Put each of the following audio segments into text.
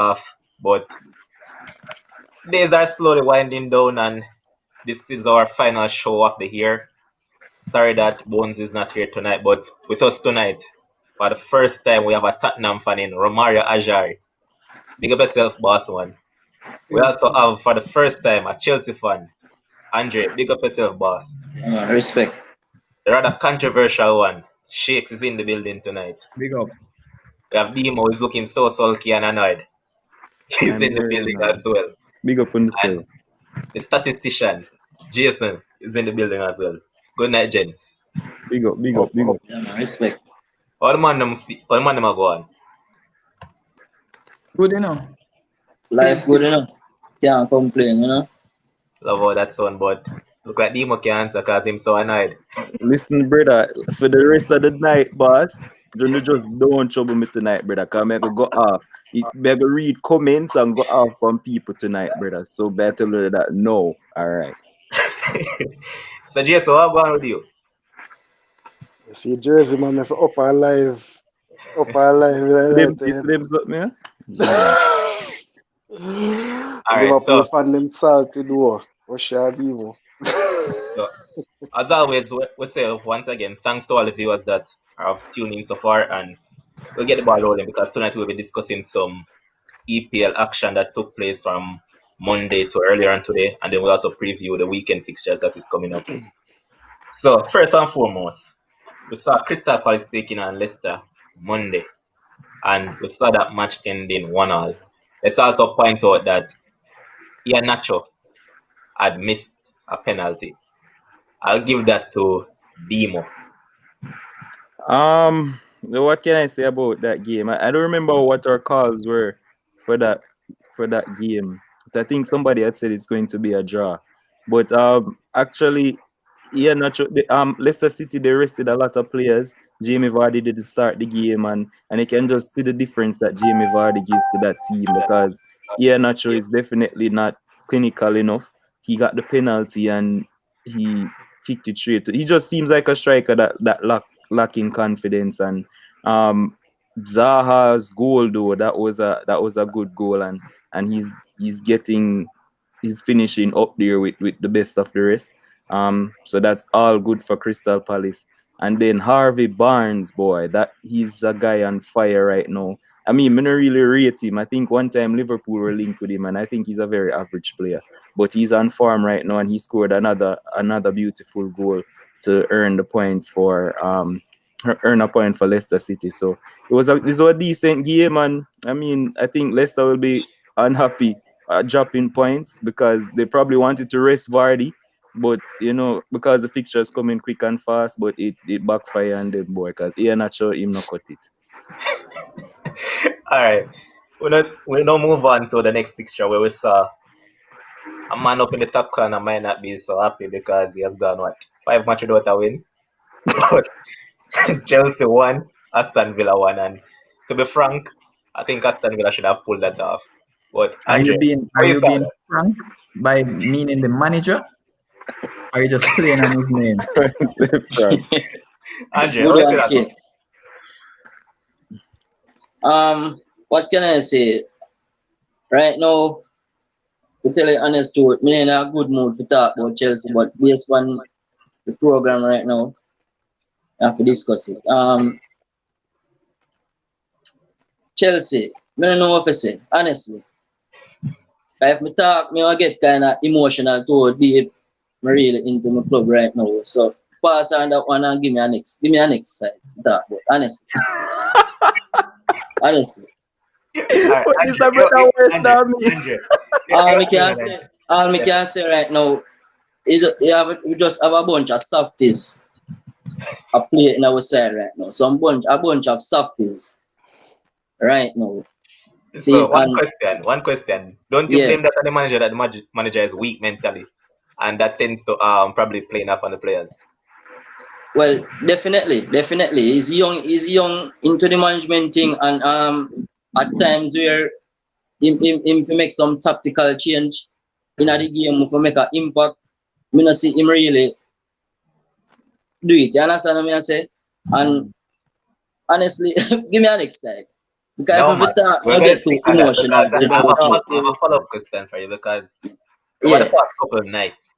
off, but days are slowly winding down, and this is our final show of the year. Sorry that Bones is not here tonight, but with us tonight, for the first time, we have a Tottenham fan in Romario Ajari. Big up yourself, boss one. We also have, for the first time, a Chelsea fan, Andre. Big up yourself, boss. Respect. The rather controversial one, Shakes is in the building tonight. Big up. We have Demo, who's looking so sulky and annoyed. He's I'm in the here, building man. as well. Big up on the And cell. the statistician, Jason, is in the building as well. Good night, gents. Big up, big up, big up. Yeah, man, respect. All the man them are going. Good enough. Life good enough. Can't complain, Love how that sound, but look like Demo can answer because him so annoyed. Listen, brother, for the rest of the night, boss, you just don't trouble me tonight, brother, because I'm going to go off. I'm going to read comments and go off from people tonight, brother. So better learn that. No. All right. So, Jason, what's going on with you? You see Jersey man if up alive. Them something, yeah? so Liverpool fan them salty do. What shall Demo? So, as always, we say once again, thanks to all the viewers that have tuned in so far, and we'll get the ball rolling because tonight we'll be discussing some EPL action that took place from Monday to earlier on today, and then we'll also preview the weekend fixtures that is coming up. So, first and foremost, we saw Crystal Palace taking on Leicester Monday, and we saw that match ending 1-1. Let's also point out that Iheanacho had missed a penalty. I'll give that to Demo. What can I say about that game? I don't remember what our calls were for that game. But I think somebody had said it's going to be a draw. But actually, yeah, Leicester City, they rested a lot of players. Jamie Vardy didn't start the game, and you can just see the difference that Jamie Vardy gives to that team, because Nacho is definitely not clinical enough. He got the penalty and he kicked it straight. He just seems like a striker that lacking confidence. And Zaha's goal, though, that was a good goal, and he's finishing up there with the best of the rest. So that's all good for Crystal Palace. And then Harvey Barnes, boy, that he's a guy on fire right now. I mean, I don't really rate him. I think one time Liverpool were linked with him, and I think he's a very average player. But he's on form right now, and he scored another beautiful goal to earn the points for earn a point for Leicester City. So this was a decent game, and I mean, I think Leicester will be unhappy dropping points because they probably wanted to rest Vardy. But because the fixtures coming quick and fast, but it backfire on them, boy, because he not sure him not cut it. All right, we'll now move on to the next fixture where we saw a man up in the top corner might not be so happy because he has gone 5 matches without a win. But Chelsea won, Aston Villa won, and to be frank, I think Aston Villa should have pulled that off. But Andre, Are you being frank by meaning the manager? Are you just playing on his name? Andre, Good one, what can I say? Right now, to tell you honest truth, me in a good mood to talk about Chelsea, but based on the program right now, I have to discuss it. Chelsea, I don't know what to say, honestly. If me talk, me will get kind of emotional too deep. I'm really into my club right now. So pass on that one and give me a next side. Talk about honestly. Honestly. All me can say right now is we just have a bunch of softies a play in our side right now. So a bunch of softies right now. So one question. Don't you blame that on the manager, that the manager is weak mentally, and that tends to probably play enough on the players? Well, definitely. He's young into the management thing, and at times where him make some tactical change in the game to make an impact. Me not see him really do it. You understand what I say? And honestly, give me a next side. Because No, if we man. talk, We're I going to get too stick on that emotional. because You I have know, a, Jay. I have a follow-up question for you because over the Yeah. past couple of nights,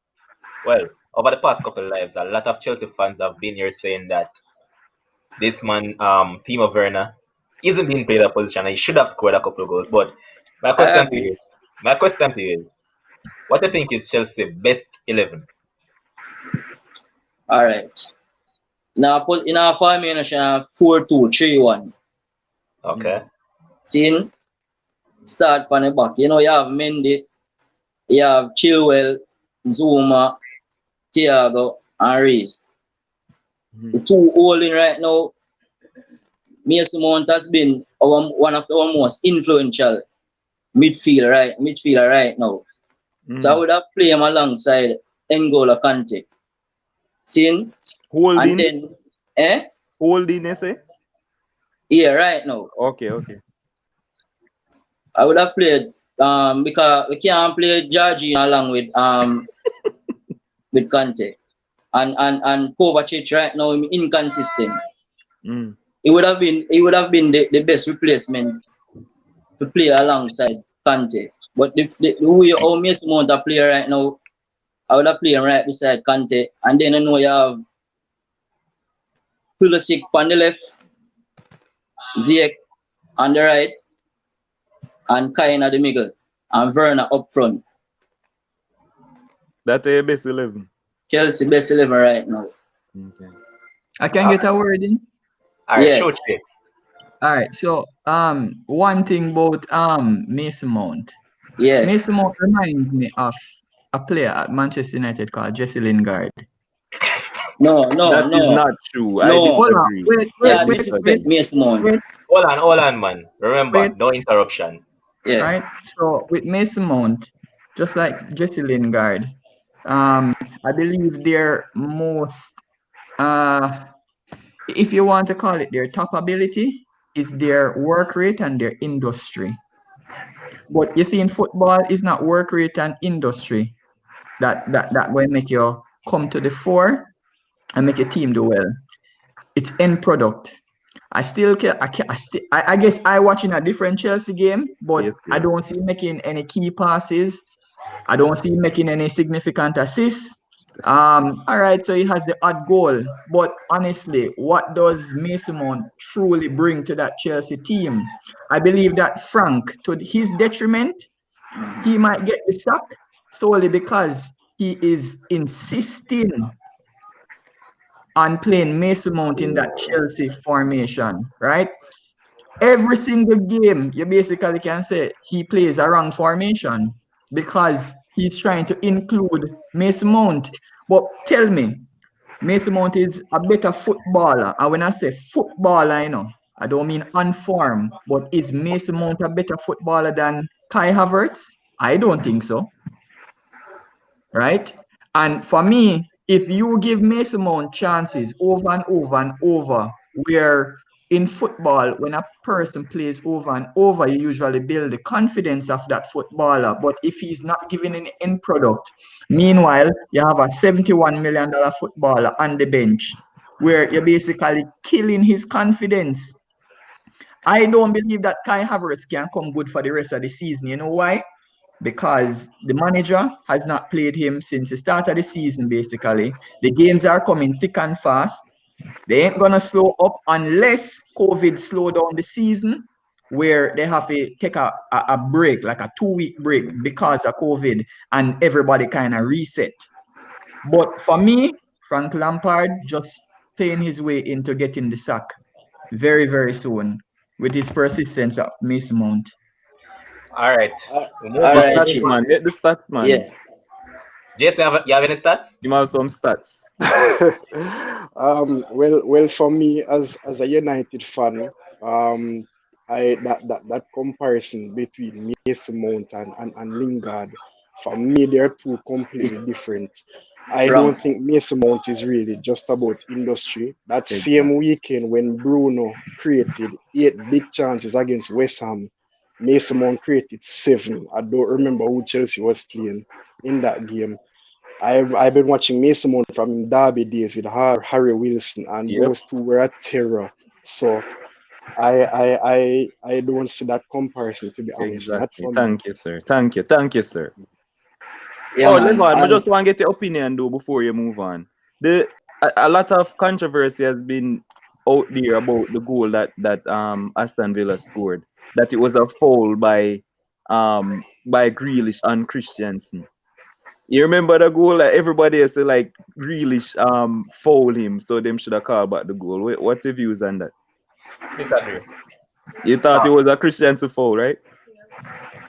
well, over the past couple of lives, a lot of Chelsea fans have been here saying that this man, Timo Werner, isn't being played a position and he should have scored a couple of goals. But my I question to agree. you is, my question to you is, what do you think is Chelsea best 11? All right. Now put in our formation 4-2-3-1. Okay. See, start from the back. You know, you have Mendy, you have Chilwell, Zuma, Thiago, and Reece. The two holding right now, Mason Mount has been one of our most influential midfielder right now. So I would have played him alongside N'Golo Kante. See, and Holding, then, holding, you say? yeah, right now. Okay. I would have played because we can't play Georgina along with Kante. And Kovacic right now inconsistent. Mm. It would have been the best replacement to play alongside Kante. But the way how Mason Mount a player right now, I would have played him right beside Kante. And then I know you have Pulisic on the left, Ziyech on the right, and Kai in the middle, and Werner up front. That's your best 11. Chelsea best 11 right now. Okay. I can get a word in. All right, Yeah. show tricks. All right. So one thing about Mason Mount. Yeah. Mason Mount reminds me of a player at Manchester United called Jesse Lingard. No. That is not true. I No. Hold on. disagree. Wait. Yeah, disrespect Mason Mount. Hold on, man. Remember, no interruption. Yeah. Right. So with Mason Mount, just like Jesse Lingard, I believe their most if you want to call it their top ability is their work rate and their industry. But you see, in football, it's not work rate and industry that will make you come to the fore and make a team do well. It's end product. I still can I guess I watching a different Chelsea game, but Yes, I don't see him making any key passes. I don't see him making any significant assists. All right, so he has the odd goal, but honestly, what does Mason Mount truly bring to that Chelsea team? I believe that Frank, to his detriment, he might get the sack solely because he is insisting on playing Mason Mount in that Chelsea formation, right? Every single game, you basically can say he plays a wrong formation because he's trying to include Mason Mount. But tell me, Mason Mount is a better footballer. And when I say footballer, I don't mean on form, but is Mason Mount a better footballer than Kai Havertz? I don't think so, right? And for me, if you give Mason Mount chances over and over and over, where in football, when a person plays over and over, you usually build the confidence of that footballer. But if he's not giving an end product, meanwhile, you have a $71 million footballer on the bench, where you're basically killing his confidence. I don't believe that Kai Havertz can come good for the rest of the season. You know why? Because the manager has not played him since the start of the season, basically. The games are coming thick and fast. They ain't going to slow up unless COVID slow down the season, where they have to take a break, like a 2-week break because of COVID, and everybody kind of reset. But for me, Frank Lampard just playing his way into getting the sack very, very soon with his persistence of Mason Mount. All right. All We move right, on. Stats, Chief. man. Get the stats, man. Yeah. Jason, you have any stats? You have some stats. Well, for me as a United fan, I that comparison between Mason Mount and Lingard, for me they're two completely It's different. I don't wrong. think Mason Mount is really just about industry. That Exactly. same weekend when Bruno created 8 big chances against West Ham, Mason Mount created 7. I don't remember who Chelsea was playing in that game. I've been watching Mason Mount from Derby days with Harry Wilson, and Yep. those two were a terror. So I don't see that comparison, to be honest. Not Exactly. for me. Thank you, sir. Thank you, sir. Yeah, Oh, man. Levon, I And just want to get your opinion though before you move on. A lot of controversy has been out there about the goal that Aston Villa scored. That it was a foul by Grealish on Christensen. You remember the goal that everybody else say like Grealish foul him, so them should have called back the goal. What's your views on that? Disagree. You thought it was a Christensen foul, right?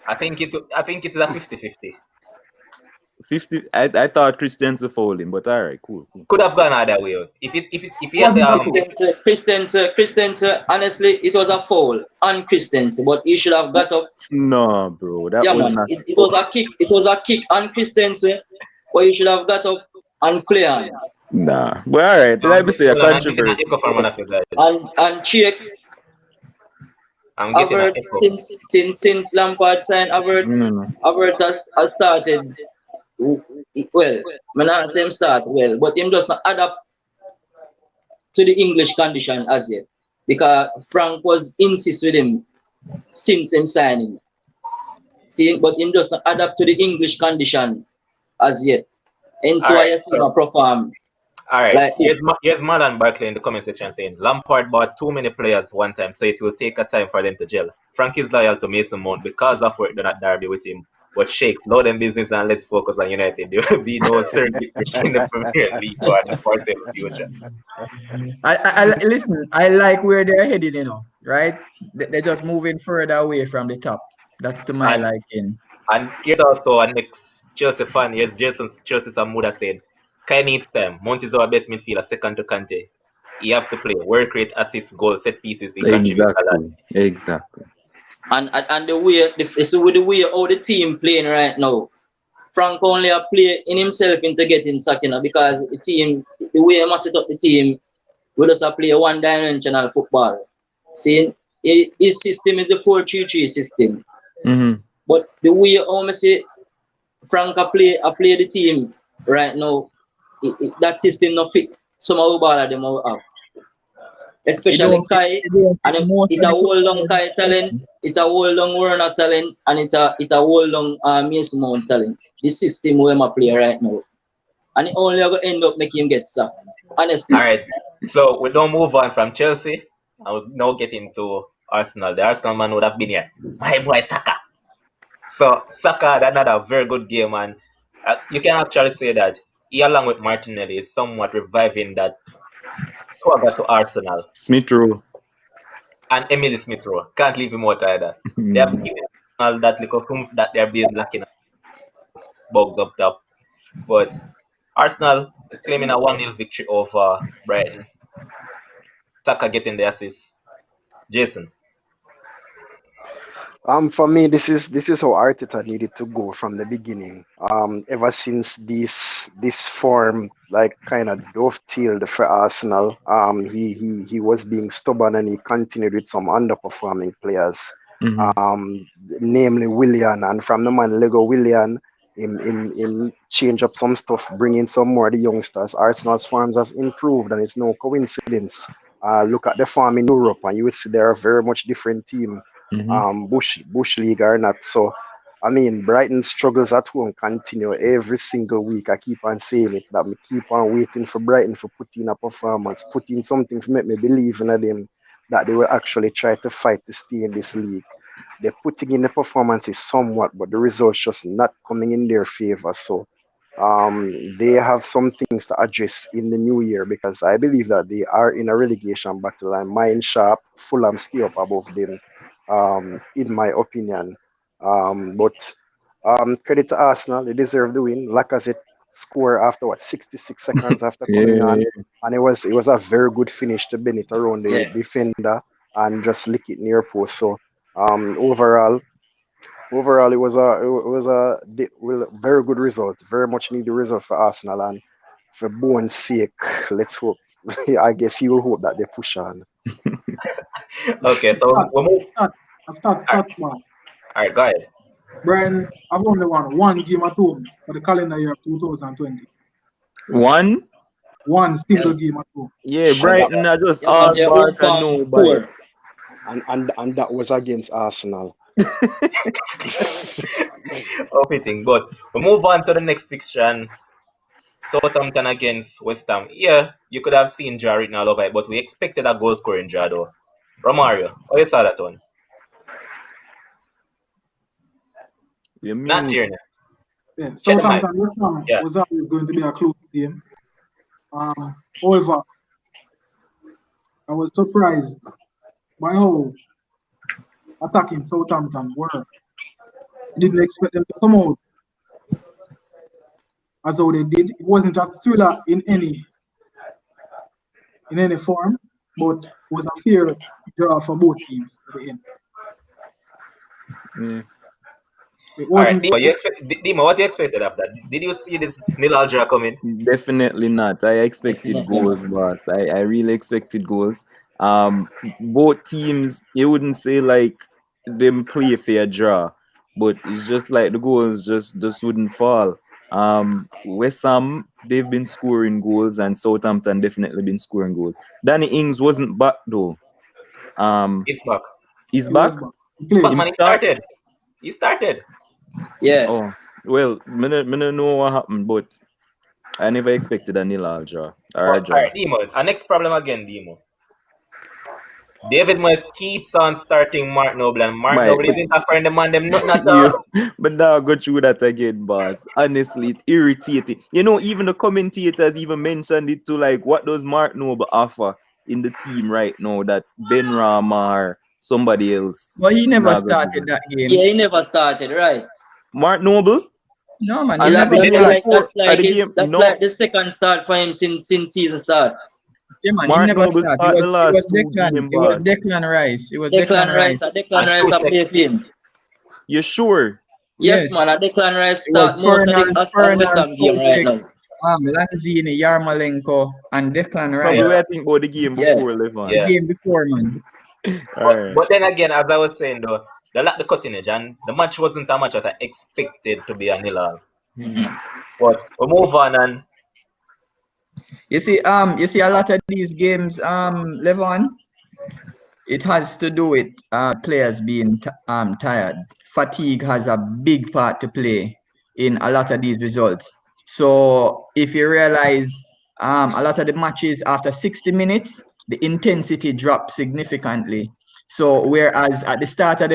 I think it is a 50-50. 50. I thought Christensen fouled him, but all right, cool. Could have gone either way. If he had What did you say? Christensen, honestly, it was a foul on Christensen, but he should have got up. No, bro, that Yeah, was man. not It foul. was a kick. It was a kick on Christensen, but he should have got up and play on. Nah, but all right, let me say a hold on, I'm getting an controversy. echo from one of you guys. And Chicks, I'm getting an Havertz, echo. since Lampard signed Havertz, No. Havertz has started well. Man, not say him start well, but him just not adapt to the English condition as yet. Because Frank was insist with him since him signing. See, but him just not adapt to the English condition as yet. And so All I right, see him perform all right. like this. Here's Marlon Barkley in the comment section saying Lampard bought too many players one time, so it will take a time for them to gel. Frank is loyal to Mason Mount because of work done at Derby with him. But shakes, load them business and let's focus on United. There will be no circuit in the Premier League for the foreseeable future. Listen, I like where they're headed, right? They're just moving further away from the top. That's to my And liking. and here's also a next Chelsea fan. Here's Chelsea Samuda saying, Kai needs time. Mount is our best midfielder, second to Kante. He have to play. Work rate, assists, goals, set pieces. He contributes a lot. Exactly. And the way with the way how the team playing right now, Frank only a play in himself into getting sacked, because the way he must set up the team, we just a play one-dimensional football. See, his system is the 4-3-3 system. Mm-hmm. But the way how I say Frank a play the team right now, that system not fit some of the ball of them have. Especially Kai, and it a whole long Kai talent, it a whole long Werner talent, and it a whole long Mason Mount talent. The system where I play right now, and it only going to end up making him get sacked. Honestly. All right. So we don't move on from Chelsea. I will now get into Arsenal. The Arsenal man would have been here. My boy Saka. So Saka had another very good game, and you can actually say that he, along with Martinelli, is somewhat reviving that swagger to Arsenal. Smith Rowe. And Emily Smith Rowe. Can't leave him out either. They have given Arsenal that little oomph that they're being lacking bugs up top. But Arsenal claiming a 1-0 victory over Brighton. Saka getting the assist. Jason. For me, this is how Arteta needed to go from the beginning. Ever since this form like kind of dovetailed for Arsenal, he was being stubborn and he continued with some underperforming players, namely Willian, and from the man Lego Willian, him change up some stuff, bring in some more of the youngsters. Arsenal's forms has improved, and it's no coincidence. Look at the form in Europe, and you would see they're a very much different team. Bush League or not. So I mean, Brighton struggles at home continue every single week. I keep on saying it, that me keep on waiting for Brighton for put in a performance, put in something to make me believe in them that they will actually try to fight to stay in this league. They're putting in the performances somewhat, but the results just not coming in their favor. So they have some things to address in the new year, because I believe that they are in a relegation battle, and mind sharp, Fulham stay up above them, in my opinion. But credit to Arsenal, they deserve the win. Lacazette score after 66 seconds after coming on, and it was a very good finish to bend it around the defender and just lick it near post. So overall, it was a very good result. Very much needed result for Arsenal, and for Bowen's sake, let's hope. I guess he will hope that they push on. Okay, so we'll move. Start, man. All right, go ahead. Brian, I've only won one game at home for the calendar year of 2020. One One single game at home. Yeah, Brighton are just all their bark own and form no bite. poor. and that was against Arsenal. Fitting. But we move on to the next fixture. And Southampton against West Ham. Yeah, you could have seen draw written all over it, but we expected a goal scoring draw though. Romario, how you saw that one? You Not mute. hearing you. Yeah, Check the mic. Southampton West Ham Yeah. was always going to be a close game. However, I was surprised by how attacking Southampton were. I didn't expect them to come out as how they did. It wasn't a thriller in any form, but was a fair draw for both teams at the end. Yeah. It All right, wasn't. Dima, what you expected of that? Did you see this nil draw coming? Definitely not. I expected Definitely goals, boss. I really expected goals. Both teams, you wouldn't say like them play fair draw, but it's just like the goals just wouldn't fall. West Ham, they've been scoring goals, and Southampton definitely been scoring goals. Danny Ings wasn't back though. He's back. He's He back. was back. He played. But Him man, he start? started. He started. Yeah. Oh well, me no know what happened, but I never expected a nil draw or a But, draw. all right, Dimo, our next problem again, Dimo. David Moyes keeps on starting Mark Noble, and Mark Mike, Noble is interfering the man them nothing at you, all. but now go through that again, boss. Honestly, it irritating. You know, even the commentators even mentioned it to like, what does Mark Noble offer in the team right now that Ben Rama or somebody else? But he never not gonna started give him? that game. Yeah, he never started, right? Mark Noble? No, man, And he That's never the game started. like before, that's at like the it's game, that's no, like the second start for him since season start. Yeah, man, he Mark never Noble started. start the It was last two Declan. game, It was boss. Declan Rice. It was Declan Declan Rice. Rice, Declan And Rice, I Schuster. play for him. You sure? Yes, Yes. man, a Declan Rice It was start most of the West Ham game right now. Lanzini, Yarmolenko, and Declan Probably Rice. Yeah. I think about the game Yeah. before, Levon. The Yeah. game before, man. Alright. But then again, as I was saying though, they lacked the cutting edge, and the match wasn't a match that I expected to be a nil all. Mhm. But we move on, and You see a lot of these games, Levon, it has to do with players being tired. Fatigue has a big part to play in a lot of these results. So if you realize a lot of the matches after 60 minutes, the intensity drops significantly. So whereas at the start of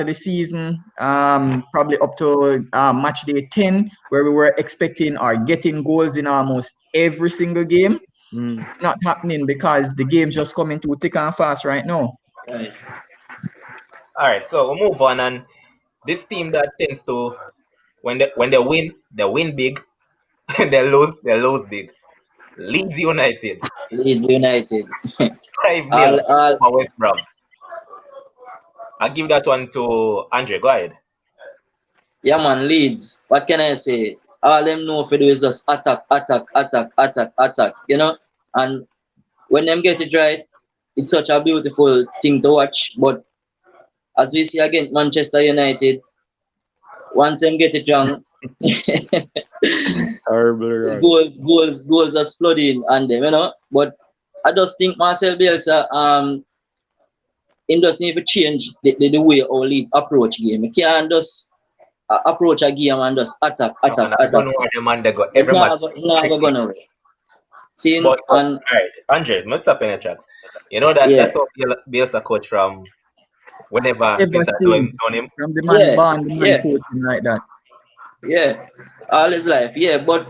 the season, probably up to match day 10, where we were expecting or getting goals in almost every single game, it's not happening because the game's just coming too thick and fast right now. Right. all right, so we move on, and this team that tends to when they win big, and they lose big. Leeds United, Leeds United. 5-0 all over West Brom. I'll give that one to Andre. Go ahead. yeah, man, Leeds. What can I say? All them know if do is just attack, attack, attack, attack, attack, you know? And when them get it right, it's such a beautiful thing to watch. But as we see against Manchester United, once them get it wrong, Horrible. goals are flooding on them, you know? But I just think Marcel Bielsa, he just need to change the way our Leeds approach game. He can't just approach a game and just attack. I don't know where the man they go every match. Not going nowhere. See, But and all right, Andre, must stop in the tracks. You know that yeah. that's how Bielsa coach from whenever Ever since I know since, him. from the man Yeah, born, the man yeah. coaching like that. Yeah, all his life. Yeah, but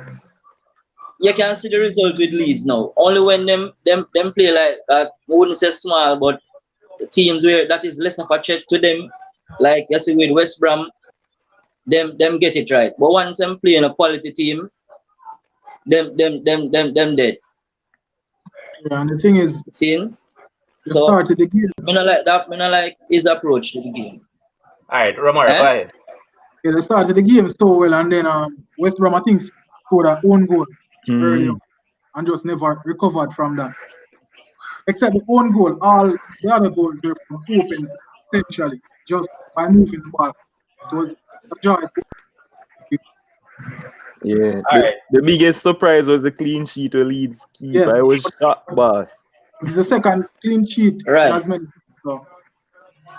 you can see the result with Leeds now. Only when them play like I wouldn't say small, but teams where that is less of a threat to them, like you see with West Brom, them get it right. But once them play in a quality team, them dead. Yeah, and the thing is, See? they So started the game. me not like that. Me not like his approach to the game. All right, Romero, Eh? go ahead. Yeah, they started the game so well, and then West Brom, I think, scored their own goal earlier and just never recovered from that. Except the own goal, all the other goals were from open potentially just by moving the ball. It was a joy. Yeah. All right. The biggest surprise was the clean sheet with Leeds keep. Yes. I was shocked, boss. It's the second clean sheet Right. as many So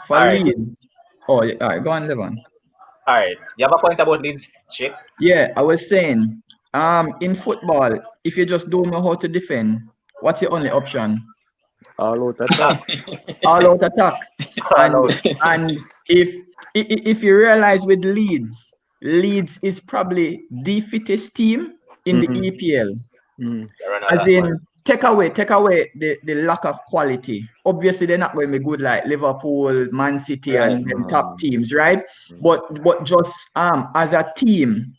For All right. Leeds. Oh, yeah, all right, go on, Levon. All right. You have a point about these chicks? Yeah, I was saying, in football, if you just don't know how to defend, what's your only option? All out attack. All out attack. All And out. and if you realize with Leeds, Leeds is probably the fittest team in the Mm, EPL. mm. You run a As lot, man. in, take away the lack of quality. Obviously, they're not going to be good like Liverpool, Man City, Right. and them top teams, right? Mm. But just as a team,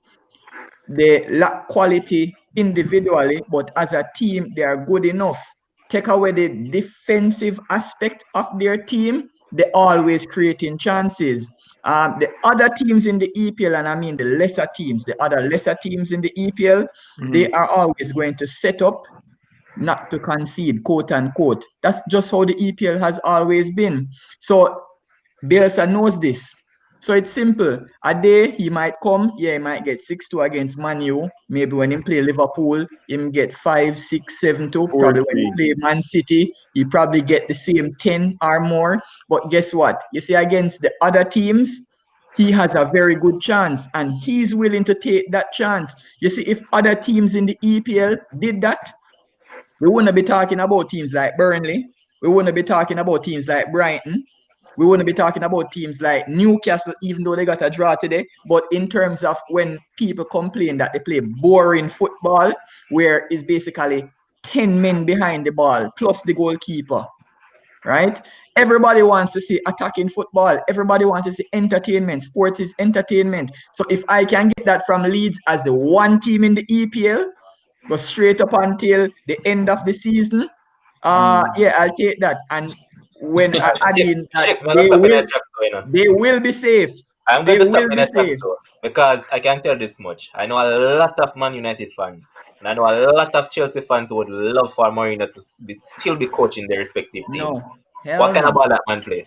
they lack quality individually, but as a team, they are good enough. Take away the defensive aspect of their team, they're always creating chances. The other teams in the EPL, and I mean the lesser teams, the other lesser teams in the EPL, they Mm. are always going to set up not to concede, quote unquote. That's just how the EPL has always been. So Bielsa knows this. So it's simple. A day he might come, yeah, he might get 6-2 against Man U. Maybe when he play Liverpool, him get 5-6-7-2. Probably when he 4-3. play Man City, he probably get the same 10 or more. But guess what? You see, against the other teams, he has a very good chance and he's willing to take that chance. You see, if other teams in the EPL did that, we wouldn't be talking about teams like Burnley. We wouldn't be talking about teams like Brighton. We wouldn't be talking about teams like Newcastle, even though they got a draw today. But in terms of when people complain that they play boring football, where it's basically 10 men behind the ball plus the goalkeeper, right? Everybody wants to see attacking football. Everybody wants to see entertainment. Sport is entertainment. So if I can get that from Leeds as the one team in the EPL, go straight up until the end of the season, yeah, I'll take that. And when I add Shakes, in that Shakes, man, let's stop in that track going on. they will be safe. I'm going They to stop will in be that track safe. too, because I can tell this much. I know a lot of Man United fans, and I know a lot of Chelsea fans who would love for Mourinho to still be coaching their respective teams. No, What hell kind of no. ball that man play?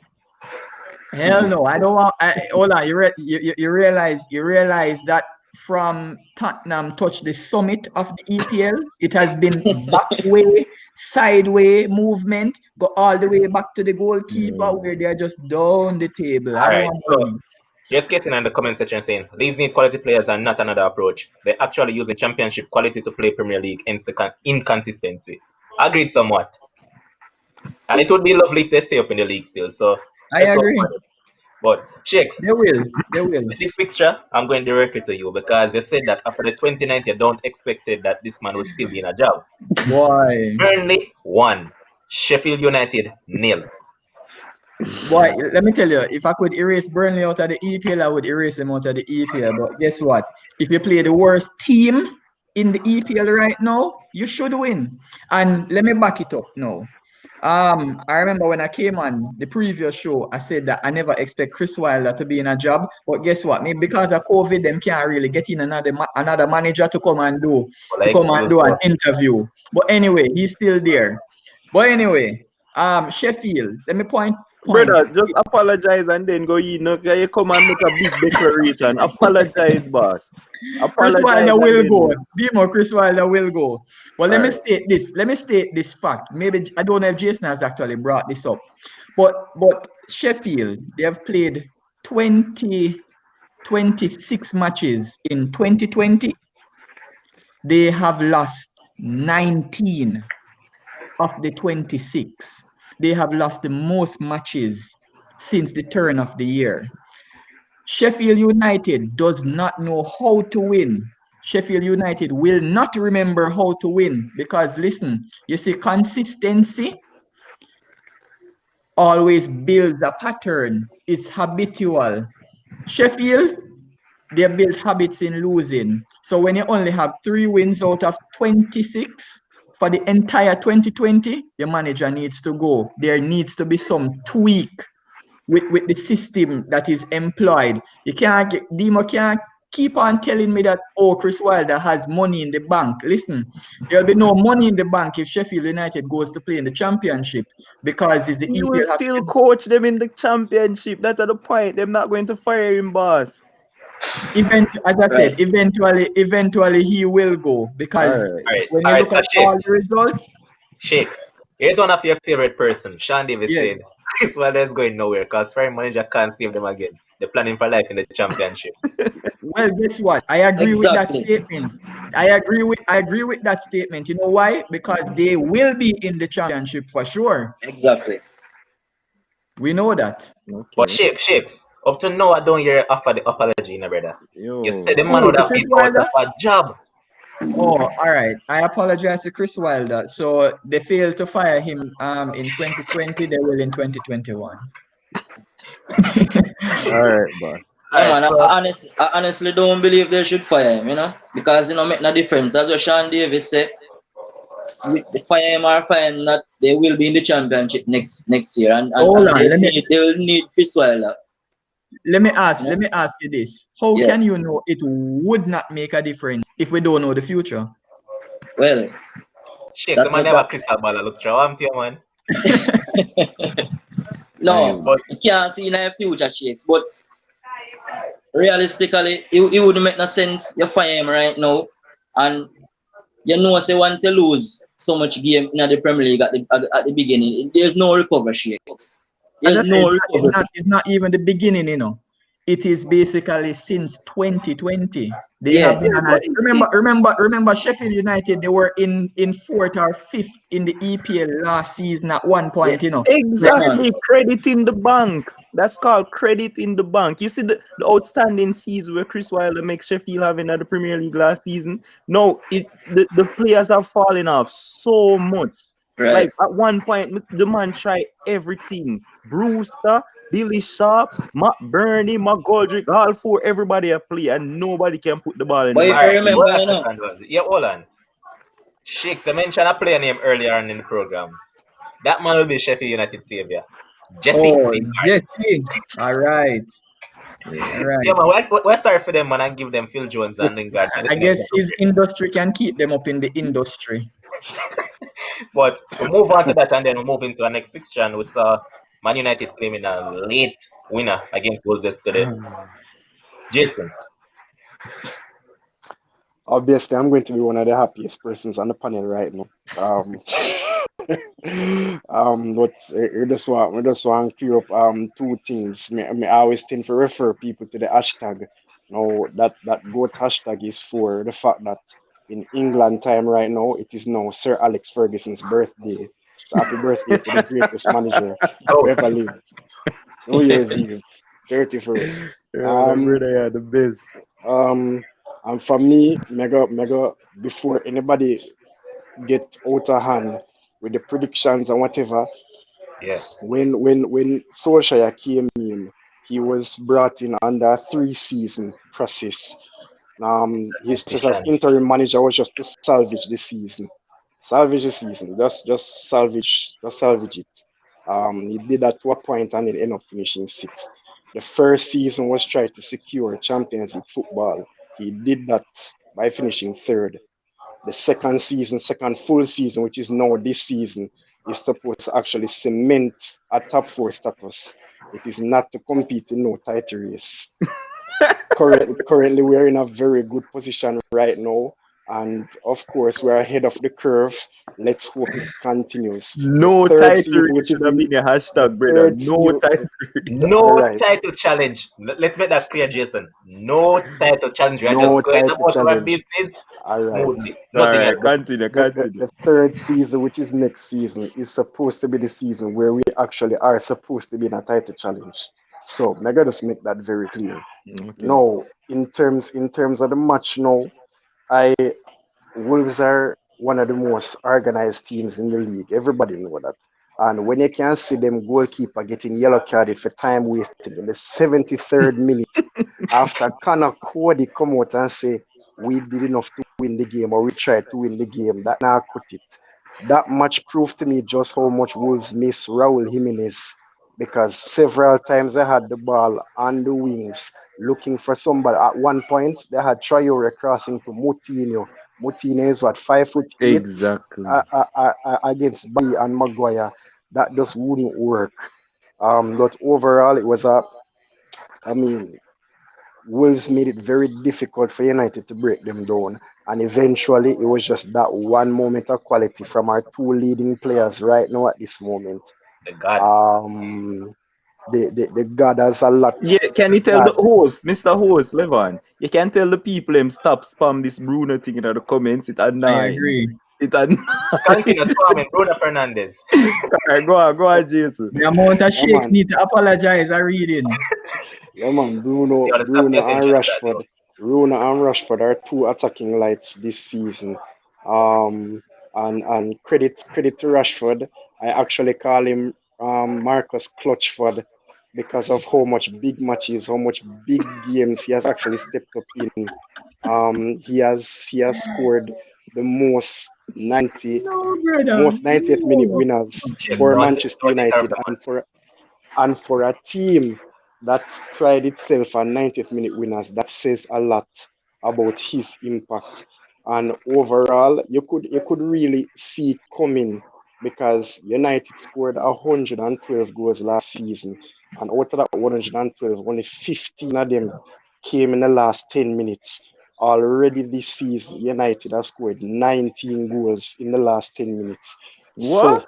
Hell no, I don't want. Hold on, you realize that from Tottenham touch the summit of the EPL, it has been back way, sideway movement, go all the way back to the goalkeeper where they're just down the table. I All don't right, want so to. just getting in the comment section saying Leeds need quality players and not another approach. They're actually using Championship quality to play Premier League, hence the inconsistency. Agreed somewhat. And it would be lovely if they stay up in the league still. So I let's hope agree. for it. But Shakes, They will. They will. with this fixture, I'm going directly to you because you said that after the 29th, you don't expected that this man would still be in a job. Boy. Burnley 1, Sheffield United 0. Boy, let me tell you, if I could erase Burnley out of the EPL, I would erase them out of the EPL. But guess what? If you play the worst team in the EPL right now, you should win. And let me back it up now. I remember when I came on the previous show, I said that I never expect Chris Wilder to be in a job. But guess what? Maybe because of COVID, them can't really get in another manager to come and do an interview. But anyway, he's still there. But anyway, Sheffield. Let me point. Brother, just apologize and then go in. Okay, you come and make a big declaration. Apologize, boss. Chris Apologize Wilder and will then go. Demo, Chris Wilder will go. Well, let me Alright. state this. Let me state this fact. Maybe I don't know if Jason has actually brought this up. But Sheffield, they have played 26 matches in 2020. They have lost 19 of the 26. They have lost the most matches since the turn of the year. Sheffield United does not know how to win. Sheffield United will not remember how to win because listen, you see, consistency always builds a pattern. It's habitual. Sheffield, they build habits in losing. So when you only have 3 wins out of 26 for the entire 2020, your manager needs to go. There needs to be some tweak with the system that is employed. Demo can't keep on telling me that, oh, Chris Wilder has money in the bank. Listen, there'll be no money in the bank if Sheffield United goes to play in the championship because it's the He will EPL has still coach them in the championship. That's the point. They're not going to fire him, boss. as I said, eventually he will go because Alright. when you look So at all the results, Shakes, here's one of your favorite person. Sean Davis yeah, said, Chris Wilder is going nowhere because foreign manager can't save them again. They're planning for life in the championship. Well, guess what? I agree with that Exactly. statement. I agree with that statement. You know why? Because they will be in the championship for sure. Exactly. We know that. But Okay. Shakes, up to now I don't hear offer the apology, no brother. You said the Yo. man Who? would To have Chris been out Wilder? of a job. Oh, all right. I apologize to Chris Wilder. So they failed to fire him in 2020. They will in 2021. All right, boss. Yeah, Alright, man. so I honestly don't believe they should fire him, because make no difference. As what Sean Davis said, the fire him or fire him not, they will be in the championship next year, and, So and, hold and on. they will need Chris Wilder. Let me ask. You Let know? me ask you this: how Yeah. can you know it would not make a difference if we don't know the future? Well, Shakes, the that's man not never that. crystal ball look through. I'm here, man. No, But you can't see in the future shakes, but realistically, it wouldn't make no sense. You fire him right now, and say once you lose so much game in the Premier League at the beginning, there's no recovery shakes. As There's I said, no recovery. it's not even the beginning, you know. It is basically since 2020. They Yeah, have been Yeah, on a but remember Sheffield United, they were in fourth or fifth in the EPL last season at one yeah, point, you know. yeah, man. exactly, credit in the bank. That's called credit in the bank. You see the outstanding season where Chris Wilder makes Sheffield having at the Premier League last season. No, the players are falling off so much. Right. Like at one point, the man tried everything. Brewster, Billy Sharp, Matt Burney, Matt Goldrick, all four, everybody a play, and nobody can put the ball in the But if net. you alright, hold remember, on a second, was it? Yeah, hold on. Shakes, I mentioned a player name earlier on in the program. That man will be Sheffield United savior. Jesse Oh, Lingard. Jesse. All right. All Yeah. Yeah, right. man, we're sorry for them, man, and give them Phil Jones and Lingard for the I next guess his industry can keep them up in the industry. But we move on to that and then we move into our next fixture and we saw Man United claiming a late winner against Wolves yesterday. Jason, Obviously, I'm going to be one of the happiest persons on the panel right now. But we just want to clear up two things. I always tend to refer people to the hashtag. Now that goat hashtag is for the fact that in England time right now, it is now Sir Alex Ferguson's birthday. So happy birthday to the greatest manager to go. ever live. New Year's Eve, 31st. Yeah, my Um, brother had the best. and for me, mega before anybody get out of hand with the predictions and whatever, Yeah, when Solskjaer came in, he was brought in under a 3-season process. His process as transition. interim manager was just to salvage the season. Salvage the season. Just salvage it. He did that to a point and then ended up finishing sixth. The first season was trying to secure Champions League football. He did that by finishing third. The second season, second full season, which is now this season, is supposed to actually cement a top four status. It is not to compete in no title race. Currently, we're in a very good position right now. And of course, we're ahead of the curve. Let's hope it continues. The No third title season, race which is should have been a the hashtag, brother. third No season, title race. No all right, title challenge. Let's make that clear, Jason. No title challenge. We are just no going title about our challenge. business All right. smoothly. All Nothing right, else. continue, continue. The third season, which is next season, is supposed to be the season where we actually are supposed to be in a title challenge. So, I gotta just make that very clear. Okay. Now, in terms of the match, now, I Wolves are one of the most organized teams in the league. Everybody know that. And when you can see them goalkeeper getting yellow carded for time wasting in the 73rd minute after Connor Cody come out and say we did enough to win the game or we tried to win the game, that now cut it. That match proved to me just how much Wolves miss Raul Jimenez because several times they had the ball on the wings looking for somebody. At one point, they had Traore crossing to Moutinho. Moutinho is what 5'8" Exactly. against Bailly and Maguire. That just wouldn't work. But overall, it was I mean, Wolves made it very difficult for United to break them down. And eventually, it was just that one moment of quality from our two leading players right now at this moment. The God. The God has a lot. Yeah, can you tell the God, host, Mr. Host, Levan? You can tell the people him stop spam this Bruno thing in the comments. It I annoying. agree. It annoying. Continuous farming, Bruno Fernandez. Alright, go on, Jason. The amount of yeah shakes man, need to apologize are reading. yeah man. You gotta stop paying attention to that, yo. Bruno and Rashford are two attacking lights this season. And credit to Rashford. I actually call him Marcus Clutchford because of how much big matches, how much big games he has actually stepped up in. He has scored the No, brother. most 90th minute No. winners James, for don't Manchester take care of United the man. and for a team that pride itself on 90th minute winners. That says a lot about his impact. And overall, you could really see it coming because United scored 112 goals last season, and out of that 112, only 15 of them came in the last 10 minutes. Already this season, United has scored 19 goals in the last 10 minutes. So, What?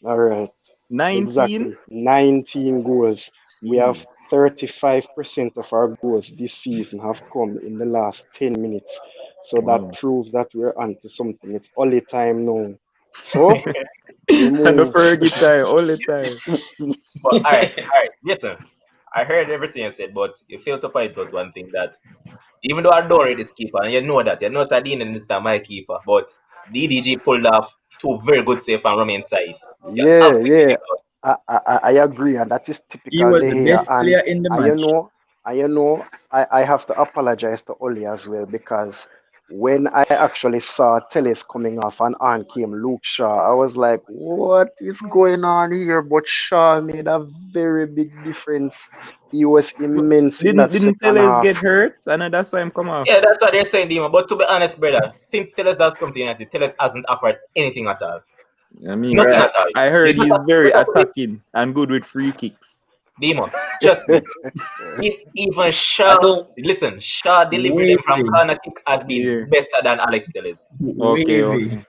all right. 19? Exactly. 19 goals. We have Jeez. 35% of our goals this season have come in the last 10 minutes. So that Wow. proves that we're onto something. It's only time now. So we And the move. Fergie time, all the time. But all right, listen. I heard everything you said, but you failed to point out one thing that even though I adore this keeper, and you know Sardine is my keeper, but DDG pulled off two very good save from Romain size. You have Yeah, to give yeah. it up. I agree, and that is He typical was De the Gea. best player in the And you match. know, I have to apologize to Oli as well because when I actually saw Telles coming off and on came Luke Shaw, I was like, what is going on here? But Shaw made a very big difference. He was But immense in that didn't second Teles get half. hurt? And that's why I'm come off. Yeah, that's what they're saying, Dima. But to be honest, brother, since Tellers has come to United, Tellers hasn't offered anything at all. I mean, Nothing Right. at all. I You heard just he's have, very just have to be attacking and good with free kicks. Dima. Trust me. Even I Shaw, don't listen, Shaw delivery them from Wavy. corner kick has been Yeah. better than Alex Tellers. Okay, Wavy. okay.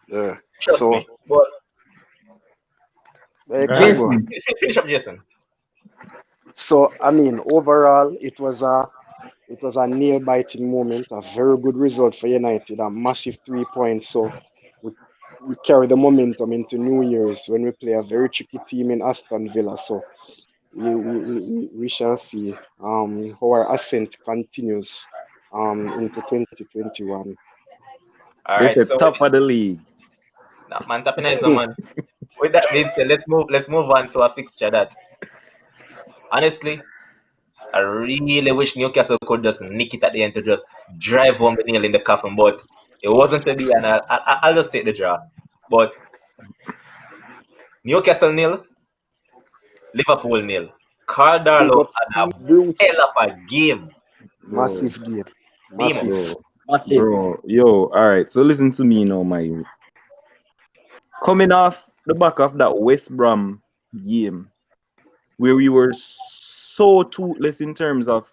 Yeah. Trust So me. But you All can right. go on. Jason, finish up, Jason. So I mean, overall, it was a nail biting moment, a very good result for United, a massive 3 points. So we, we carry the momentum into New Year's when we play a very tricky team in Aston Villa. So we shall see how our ascent continues into 2021. All They right, said so top of the league. nah, man, tapping is a man. With that being said, let's move on to a fixture that honestly I really wish Newcastle could just nick it at the end to just drive home the nail in the coffin, but it wasn't to be, and I'll just take the draw. But Newcastle nil, Liverpool nil. Carl Big Darlow up had a Steve Bruce. hell of a game. Bro, Massive game. Demo. Massive. bro, massive. bro. Yo, all right. So listen to me now, my youth. Coming off the back of that West Brom game, where we were so toothless in terms of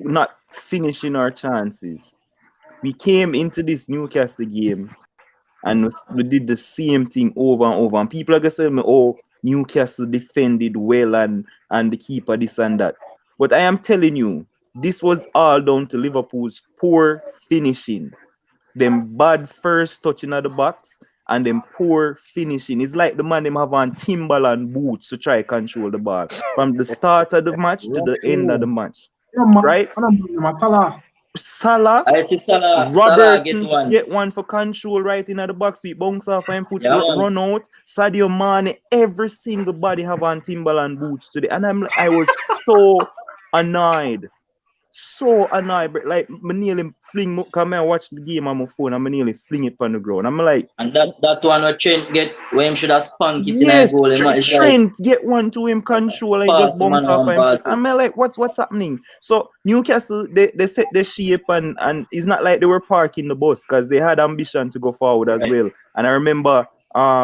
not finishing our chances. We came into this Newcastle game and we did the same thing over and over. And people are gonna say me, oh, Newcastle defended well and the keeper this and that. But I am telling you, this was all down to Liverpool's poor finishing. Them bad first touching at the box and them poor finishing. It's like the man them have on Timberland boots to try control the ball from the start of the match to the end of the Oh, match. yeah, man. Right? I don't know, man. Salah. Salah, I see Salah get Robertson one. get one for control right in at the box. We bounce off and put Yeah, man. run out. Sadio Mane, every single body have on Timberland boots today, and I was so annoyed, so annoyed. But like, me nearly fling. Come and watch the game on my phone. I'm nearly fling it on the ground. I'm like, And that one where Trent get where him should have spunk it in a yes, goal. It's like Trent get one to him control and he just pass bounce man off on and put. pass it. I'm like, what's happening? So Newcastle they set the shape and it's not like they were parking the bus because they had ambition to go forward as Right. well. And I remember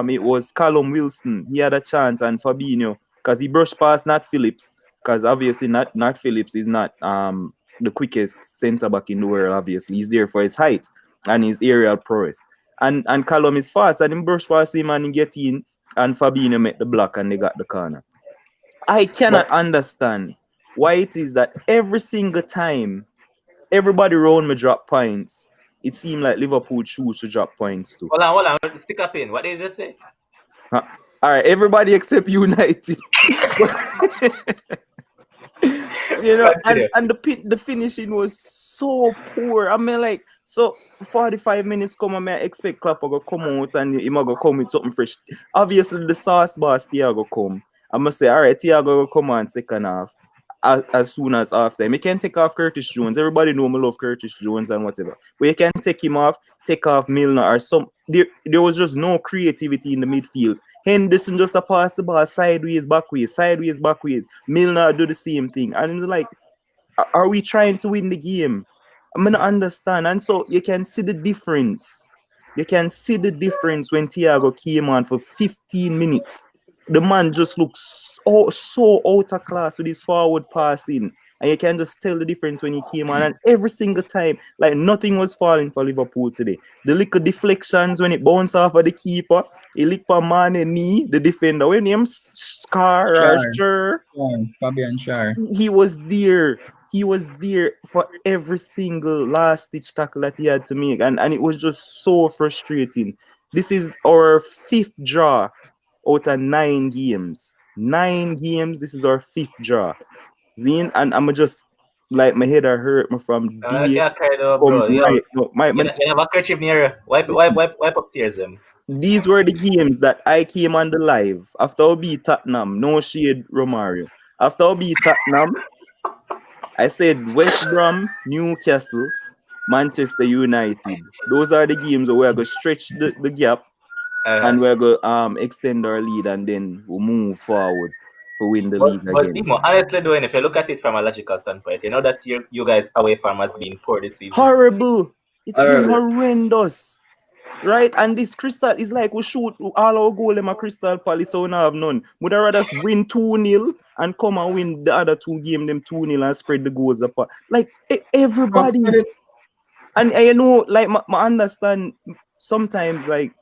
it was Callum Wilson. He had a chance and Fabinho because he brushed past Nat Phillips because obviously Nat Phillips is not the quickest centre back in the world. Obviously, he's there for his height and his aerial prowess. And Callum is fast and he brush past him and he get in and Fabinho made the block and they got the corner. I cannot understand why it is that every single time everybody around me drop points, it seemed like Liverpool choose to drop points too. Hold on. Stick up in. What did you just say? Huh. All right, everybody except United. You know, Continue. and the finishing was so poor. I mean, like, so 45 minutes come, I may expect Klopp to come out and he might go come with something fresh. Obviously, the sauce boss Thiago come. I must say, all right, Thiago will come on second half as soon as after him. You can take off Curtis Jones. Everybody know me love Curtis Jones and whatever. But you can take him off, take off Milner or some. There was just no creativity in the midfield. Henderson just a pass the ball sideways, backways. Milner do the same thing. And it's like, are we trying to win the game? I'm gonna understand. And so you can see the difference. You can see the difference when Thiago came on for 15 minutes. The man just looks so out of class with his forward passing. And you can just tell the difference when he came on. And every single time, like nothing was falling for Liverpool today. The little deflections when it bounced off of the keeper, he licked a man in knee, the defender. When him Scar or Sure, Fabian Schär. he was there. He was there for every single last stitch tackle that he had to make. And it was just so frustrating. This is our 5th draw out of 9 games. 9 games, this is our 5th draw. Zine, and I'm just like my head hurt me from I can't cry though, come bro. right. No, You have a kerchief near you. Wipe up tears them. these were the games that I came on the live after I beat Tottenham. No shade, Romario. After I beat Tottenham, I said West Brom, Newcastle, Manchester United. Those are the games where we're going to stretch the gap and we're going to extend our lead and then we'll move forward to win the league But again. Dimo, honestly doing, if you look at it from a logical standpoint, you know that you guys away from has been poor this season. Horrible. It's been horrendous. Right? And this Crystal is like we shoot all our goal in a Crystal Palace, so we don't have none. Would I rather win 2-0 and come and win the other 2 games, them 2-0 and spread the goals apart? Like everybody. And you know, like I understand sometimes like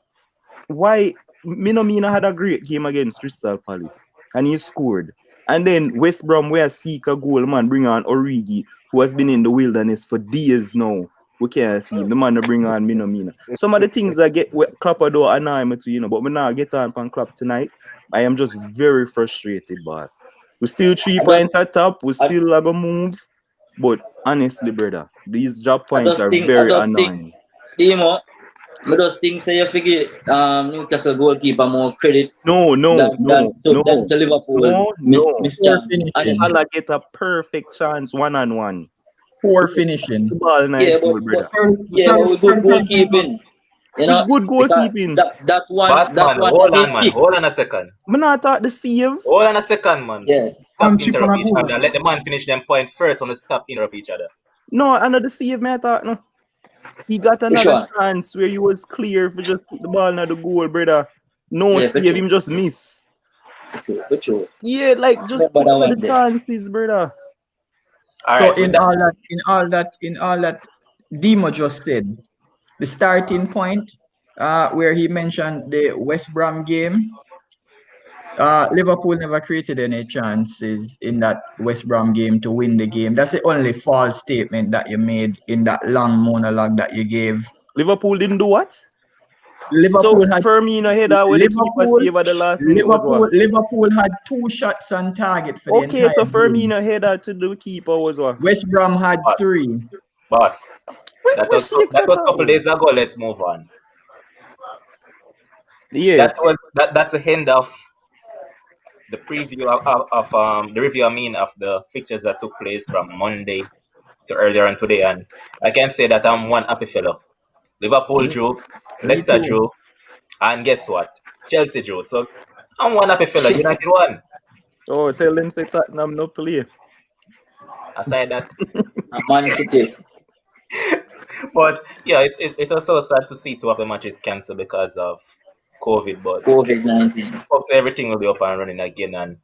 why Mina had a great game against Crystal Palace and he scored. And then West Brom where seek a goal, man, bring on Origi, who has been in the wilderness for days now. We can't see him. The man to bring on Mina. Some of the things I get Klopp do annoy me too, but we now get on Klopp tonight. I am just very frustrated, boss. We still 3 points at top. We still have a move. But honestly, brother, these job points are very annoying. Dimo, I just think say you forget Newcastle goalkeeper more credit. No. Than to Liverpool. Miss chance. Salah get a perfect chance 1-on-1. Poor finishing. But with good goalkeeping. You know, good goalkeeping. That one. Hold on a second. I'm not thought the save. Hold on a second, man. Yeah. Stop interrupt each other. Let the man finish them point first on the stop interrupt each other. No, another save, man. I thought no. He got another chance where he was clear for just put the ball in the goal, brother. No save, him just miss. True. Yeah, like just put the chances, brother. So in all that Dimo just said, the starting point where he mentioned the West Brom game, Liverpool never created any chances in that West Brom game to win the game. That's the only false statement that you made in that long monologue that you gave. Liverpool didn't do what? Liverpool had Firmino header with the keeper save at the last minute. Liverpool had 2 shots on target for the entire so Firmino header to the keeper was what? West Brom had 3. Boss, that was a couple days ago. Let's move on. Yeah, that's the end of the preview of the review. Of the fixtures that took place from Monday to earlier on today, and I can say that I'm one happy fellow. Liverpool drew, Leicester drew, and guess what? Chelsea drew. So I'm one happy fellow. United won. Oh, tell them say Tottenham no play. Aside that, Man City. But yeah, it was so sad to see 2 of the matches cancelled because of COVID. But COVID-19. Hopefully everything will be up and running again. And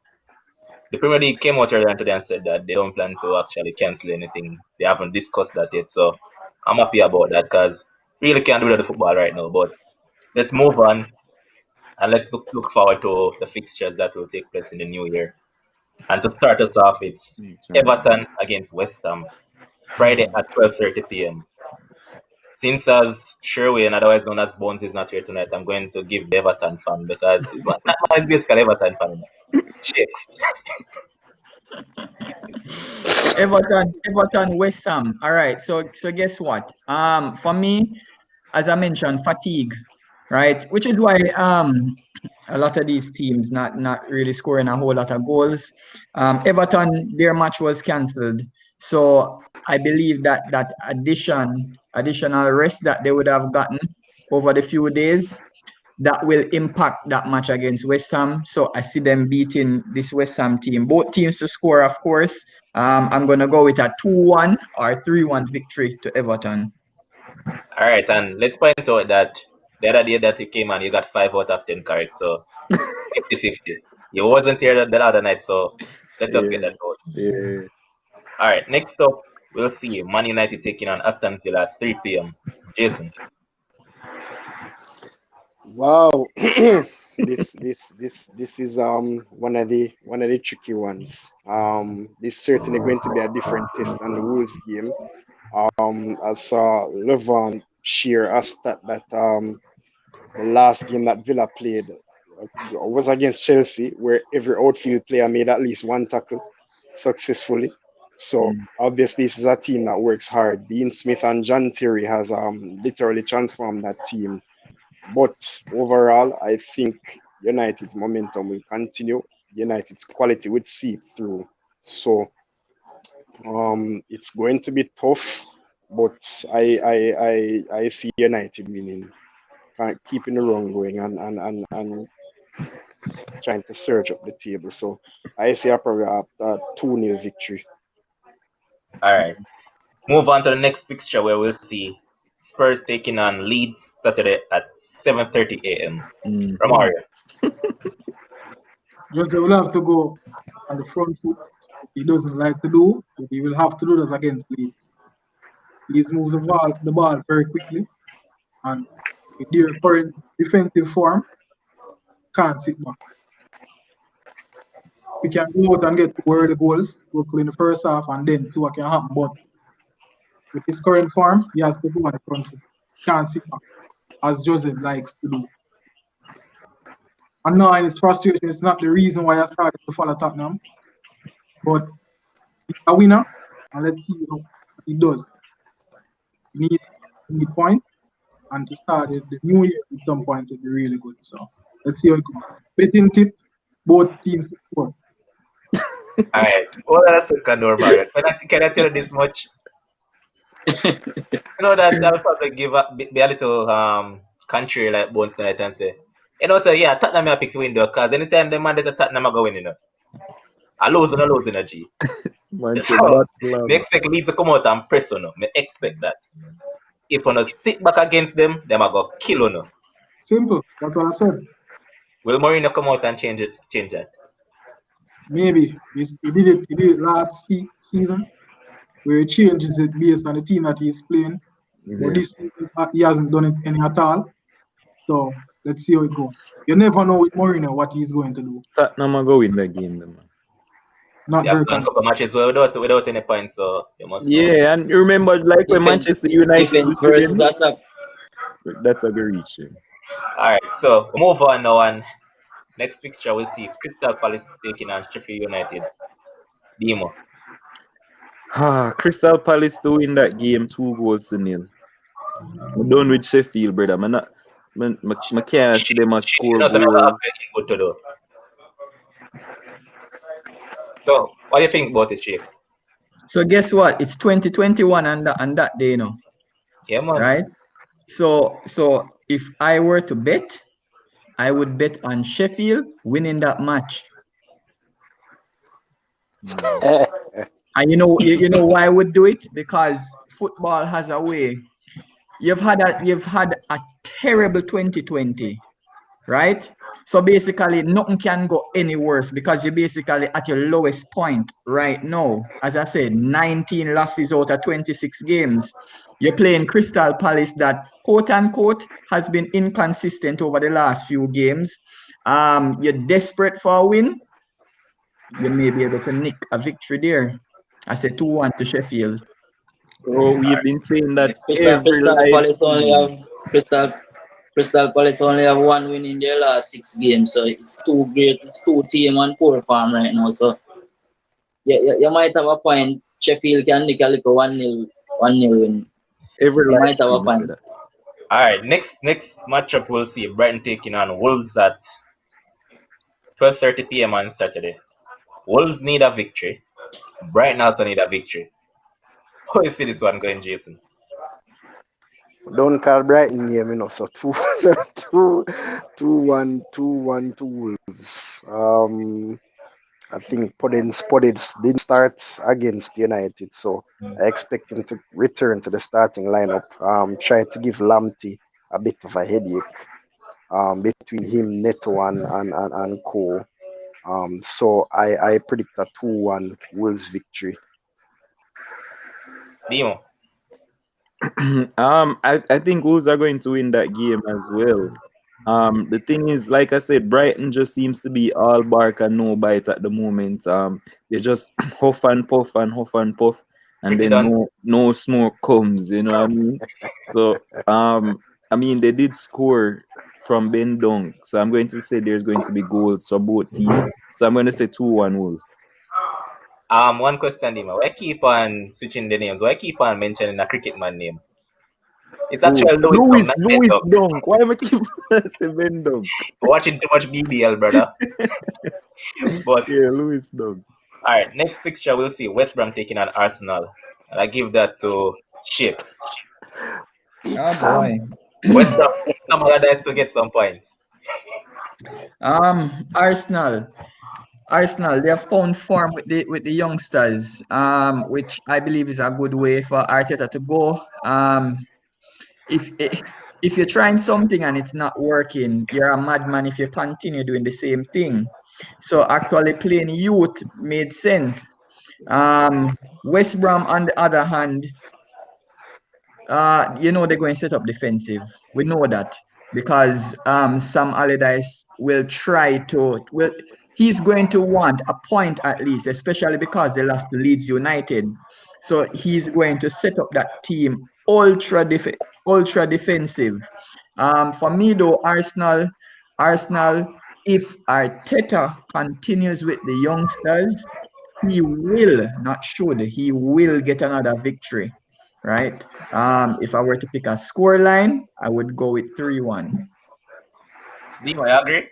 the Premier League came out earlier today and said that they don't plan to actually cancel anything. They haven't discussed that yet. So I'm happy about that because really can't do that in football right now. But let's move on. And let's look forward to the fixtures that will take place in the new year. And to start us off, it's Everton against West Ham, Friday at 12:30 p.m. Since as Sherwin, otherwise known as Bones, is not here tonight, I'm going to give the Everton fan because he's basically Everton fan. Shakes. Everton, West Ham. All right. So guess what? For me, as I mentioned, fatigue, right? Which is why a lot of these teams not really scoring a whole lot of goals. Everton, their match was cancelled, so I believe that additional rest that they would have gotten over the few days, that will impact that match against West Ham. So I see them beating this West Ham team. Both teams to score, of course. I'm going to go with a 2-1 or 3-1 victory to Everton. All right, and let's point out that the other day that you came on, you got 5 out of 10 correct, so 50-50. You wasn't here the other night, so let's just get that out. Yeah. All right, next up, we'll see Man United taking on Aston Villa at 3 p.m. Jason. Wow, this is one of the tricky ones. This certainly going to be a different test than the Wolves game. I saw Levon share a stat that the last game that Villa played was against Chelsea, where every outfield player made at least one tackle successfully. So obviously, this is a team that works hard. Dean Smith and John Terry has literally transformed that team. But overall, I think United's momentum will continue. United's quality would see through. So it's going to be tough, but I see United winning, keeping the run going and trying to surge up the table. So I see probably a 2-0 victory. All right. Move on to the next fixture where we'll see Spurs taking on Leeds Saturday at 7:30 a.m. Romario. Jose will have to go on the front foot. He doesn't like to do, but he will have to do that against Leeds. Leeds moves the ball very quickly, and with their current defensive form, can't sit back. We can go out and get two early goals, hopefully in the first half, and then two can happen. But with his current form, he has to go on the front foot. Can't sit back, as Joseph likes to do. And now in his frustration, it's not the reason why I started to follow Tottenham. But he's a winner, and let's see what he does. He need points, and to start the new year with some points would be really good. So let's see how it goes. Betting tip, both teams to score. All right. Hold on a second, Romario. Can I tell you this much? You know that I'll probably be a little country like Bones tonight and say, yeah, Tottenham I pick to win though, because anytime the man there's a Tottenham I go win, I lose a G. So they expect Leeds to come out and press on them. They expect that. If you sit back against them, them I go kill on. Simple. That's what I said. Will Mourinho come out and change that? Maybe he did it last season, where he changes it based on the team that he's playing. But this season, he hasn't done it any at all. So let's see how it goes. You never know with Mourinho what he's going to do. Tottenham are going the game, man. Not yeah, very a couple matches without any points, so you must know. Yeah, and you remember like when Manchester United defense versus attack. That's a good reach. Alright, so we'll move on now, and next fixture we'll see Crystal Palace taking on Sheffield United. Demo. Crystal Palace to win that game 2-0. I'm done with Sheffield, brother. I can't see them as score goals. So, what do you think about it, Shakes? So guess what? It's 2021 on that day, Yeah, man. Right? So if I were to bet, I would bet on Sheffield winning that match. And you know why I would do it? Because football has a way. You've had a terrible 2020, right? So basically, nothing can go any worse because you're basically at your lowest point right now. As I said, 19 losses out of 26 games. You're playing Crystal Palace that, quote unquote, has been inconsistent over the last few games. You're desperate for a win. You may be able to nick a victory there. I said 2-1 to Sheffield. So we've been saying that every Crystal live Palace only stream. have Crystal Palace only have one win in their last 6 games, so it's too great. It's two team on poor form right now. So you might have a point. Sheffield can nick a little 1-0 win. Every You live might have a stream we say point. that. All right, next matchup we'll see Brighton taking on Wolves at 12:30 p.m. on Saturday. Wolves need a victory. Brighton also need a victory. How you see this one going, Jason? Don't call Brighton game, so 2-1 to Wolves. I think Podence didn't start against United, so I expect him to return to the starting lineup. Try to give Lamptey a bit of a headache. Between him, Neto, and Co. So I predict a 2-1 Wolves victory. Dimo. I think Wolves are going to win that game as well. The thing is, like I said, Brighton just seems to be all bark and no bite at the moment. They just huff and puff and huff and puff, and Pretty then done. no smoke comes. You know what I mean? So I mean they did score from Ben Dunk, so I'm going to say there's going to be goals for both teams. So I'm going to say 2-1 Wolves. One question, Dimo. Why keep on switching the names? Why keep on mentioning a cricket man name? It's Who? actually Louis Dunk, not Ben Louis Dunk. Dunk. Why am I keep saying Ben Dunk? Watching too much BBL, brother. But Yeah, Louis Dunk. all right, next fixture we'll see West Brom taking on Arsenal, and I give that to Shapes. Beat Oh Sam. boy. West Brom, some Allardyce to get some points. Arsenal. Arsenal, they have found form with the youngsters, which I believe is a good way for Arteta to go. If if you're trying something and it's not working, you're a madman if you continue doing the same thing. So actually playing youth made sense. West Brom, on the other hand, they're going to set up defensive. We know that because Sam Allardyce will try to he's going to want a point at least, especially because they lost to Leeds United. So he's going to set up that team ultra defensive. For me though, Arsenal, if Arteta continues with the youngsters, he will get another victory, right? If I were to pick a score line, I would go with 3-1. Dimo, you agree?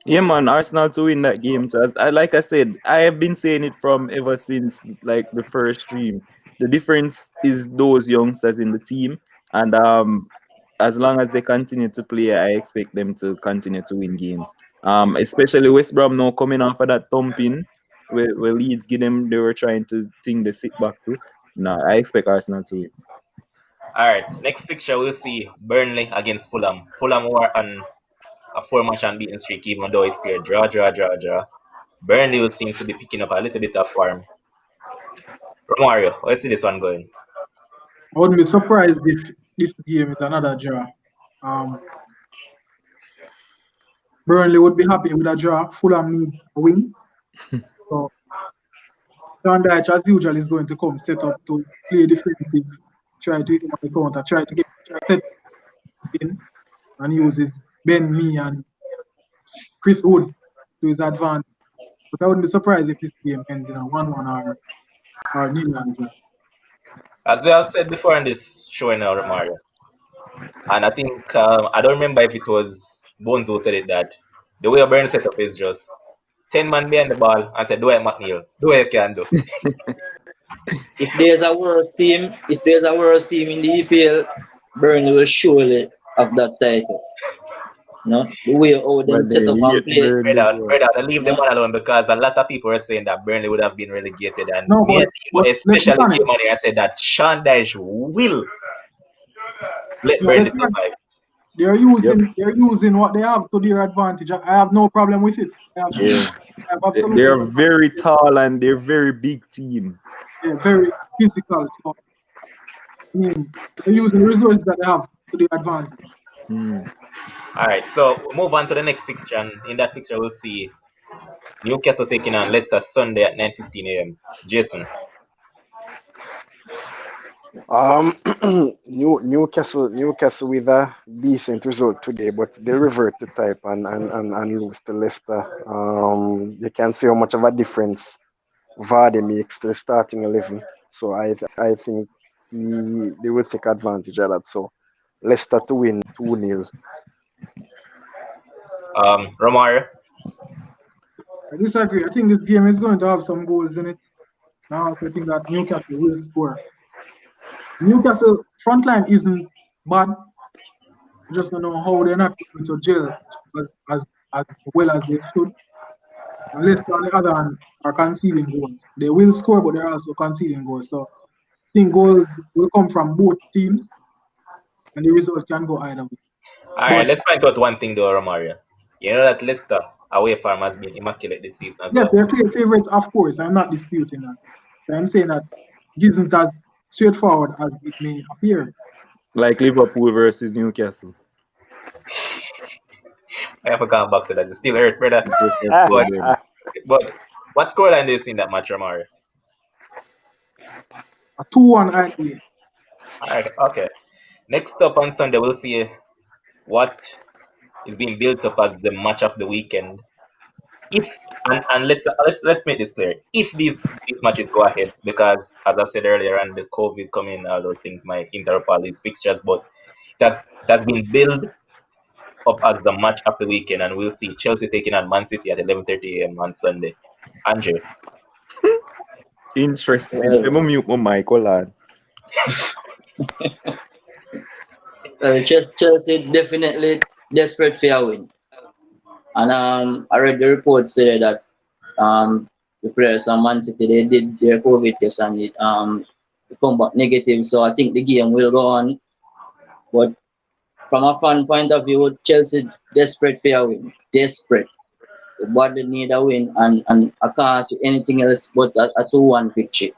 Yeah, man, Arsenal to win that game. So like I said, I have been saying it from ever since like the first stream. The difference is those youngsters in the team, and as long as they continue to play, I expect them to continue to win games. Especially West Brom now coming off of that thumping where Leeds give them, they were trying to think they sit back to. No, I expect Arsenal to win. All right, next fixture we'll see Burnley against Fulham. Fulham were on a 4-match unbeaten streak, even though it's paired draw. Burnley seems to be picking up a little bit of form. Romario, how you see this one going? I wouldn't be surprised if this game is another draw. Burnley would be happy with a draw. Fulham needs a win. So John Dyche, as usual, is going to come set up to play defensive, try to hit him on the counter, try to get set in and use his Ben Mee and Chris Wood to his advantage. But I wouldn't be surprised if this game ends in a 1-1 or nil and draw. As we have said before in this show now, Romario, and I think I don't remember if it was Bones who said it, that the way a Burnley setup is just 10 man behind the ball and say, do it, McNeil, do what you can do. If there's a worse team in the EPL, Burnley will surely have that title. The way how them But set up and play. Brother, leave the man alone, because a lot of people are saying that Burnley would have been relegated, and No, me and but you let's be especially honest. came on here and said that Sean Dyche will let No, Burnley let's be honest. survive. they're using what they have to their advantage. I have no problem with it. I have absolutely They're no problem. very tall and they're very big team. They're very physical. So I mean, they're using the resources that they have to their advantage. All right, so we'll move on to the next fixture, and in that fixture we'll see Newcastle taking on Leicester Sunday at 9:15 a.m. Jason. Newcastle with a decent result today, but they revert to type and lose to Leicester. You can see how much of a difference Vardy makes to the starting 11. So I think they will take advantage of that. So Leicester to win 2-0. Romario. I disagree. I think this game is going to have some goals in it. Now I think that Newcastle will score. Newcastle front line isn't bad. I just don't know how they're not going to gel as well as they should. And Leicester, on the other hand, are conceding goals. They will score, but they're also conceding goals. So I think goals will come from both teams, and the result can go either way. All right, let's find out one thing though, Romario. You know that Leicester away form has been immaculate this season as Yes, well. they're clear favorites, of course. I'm not disputing that. But I'm saying that it isn't as straightforward as it may appear. Like Liverpool versus Newcastle. I haven't gone back to that. It's still hurt, brother. But what scoreline do you see in that match, Romario? A 2-1 idea. All right, okay. Next up on Sunday, we'll see what is being built up as the match of the weekend. If and let's make this clear. If these matches go ahead, because as I said earlier, and the COVID coming, all those things might interrupt all these fixtures, but it has been built up as the match of the weekend, and we'll see Chelsea taking on Man City at 11:30 a.m. on Sunday. Andre. Interesting. Let me mute my mic, hold on. Chelsea definitely desperate for a win. And I read the reports today that the players on Man City, they did their COVID test and it come back negative. So I think the game will go on. But from a fan point of view, Chelsea desperate for a win. Desperate. They badly need a win, and I can't see anything else but a 2-1 victory.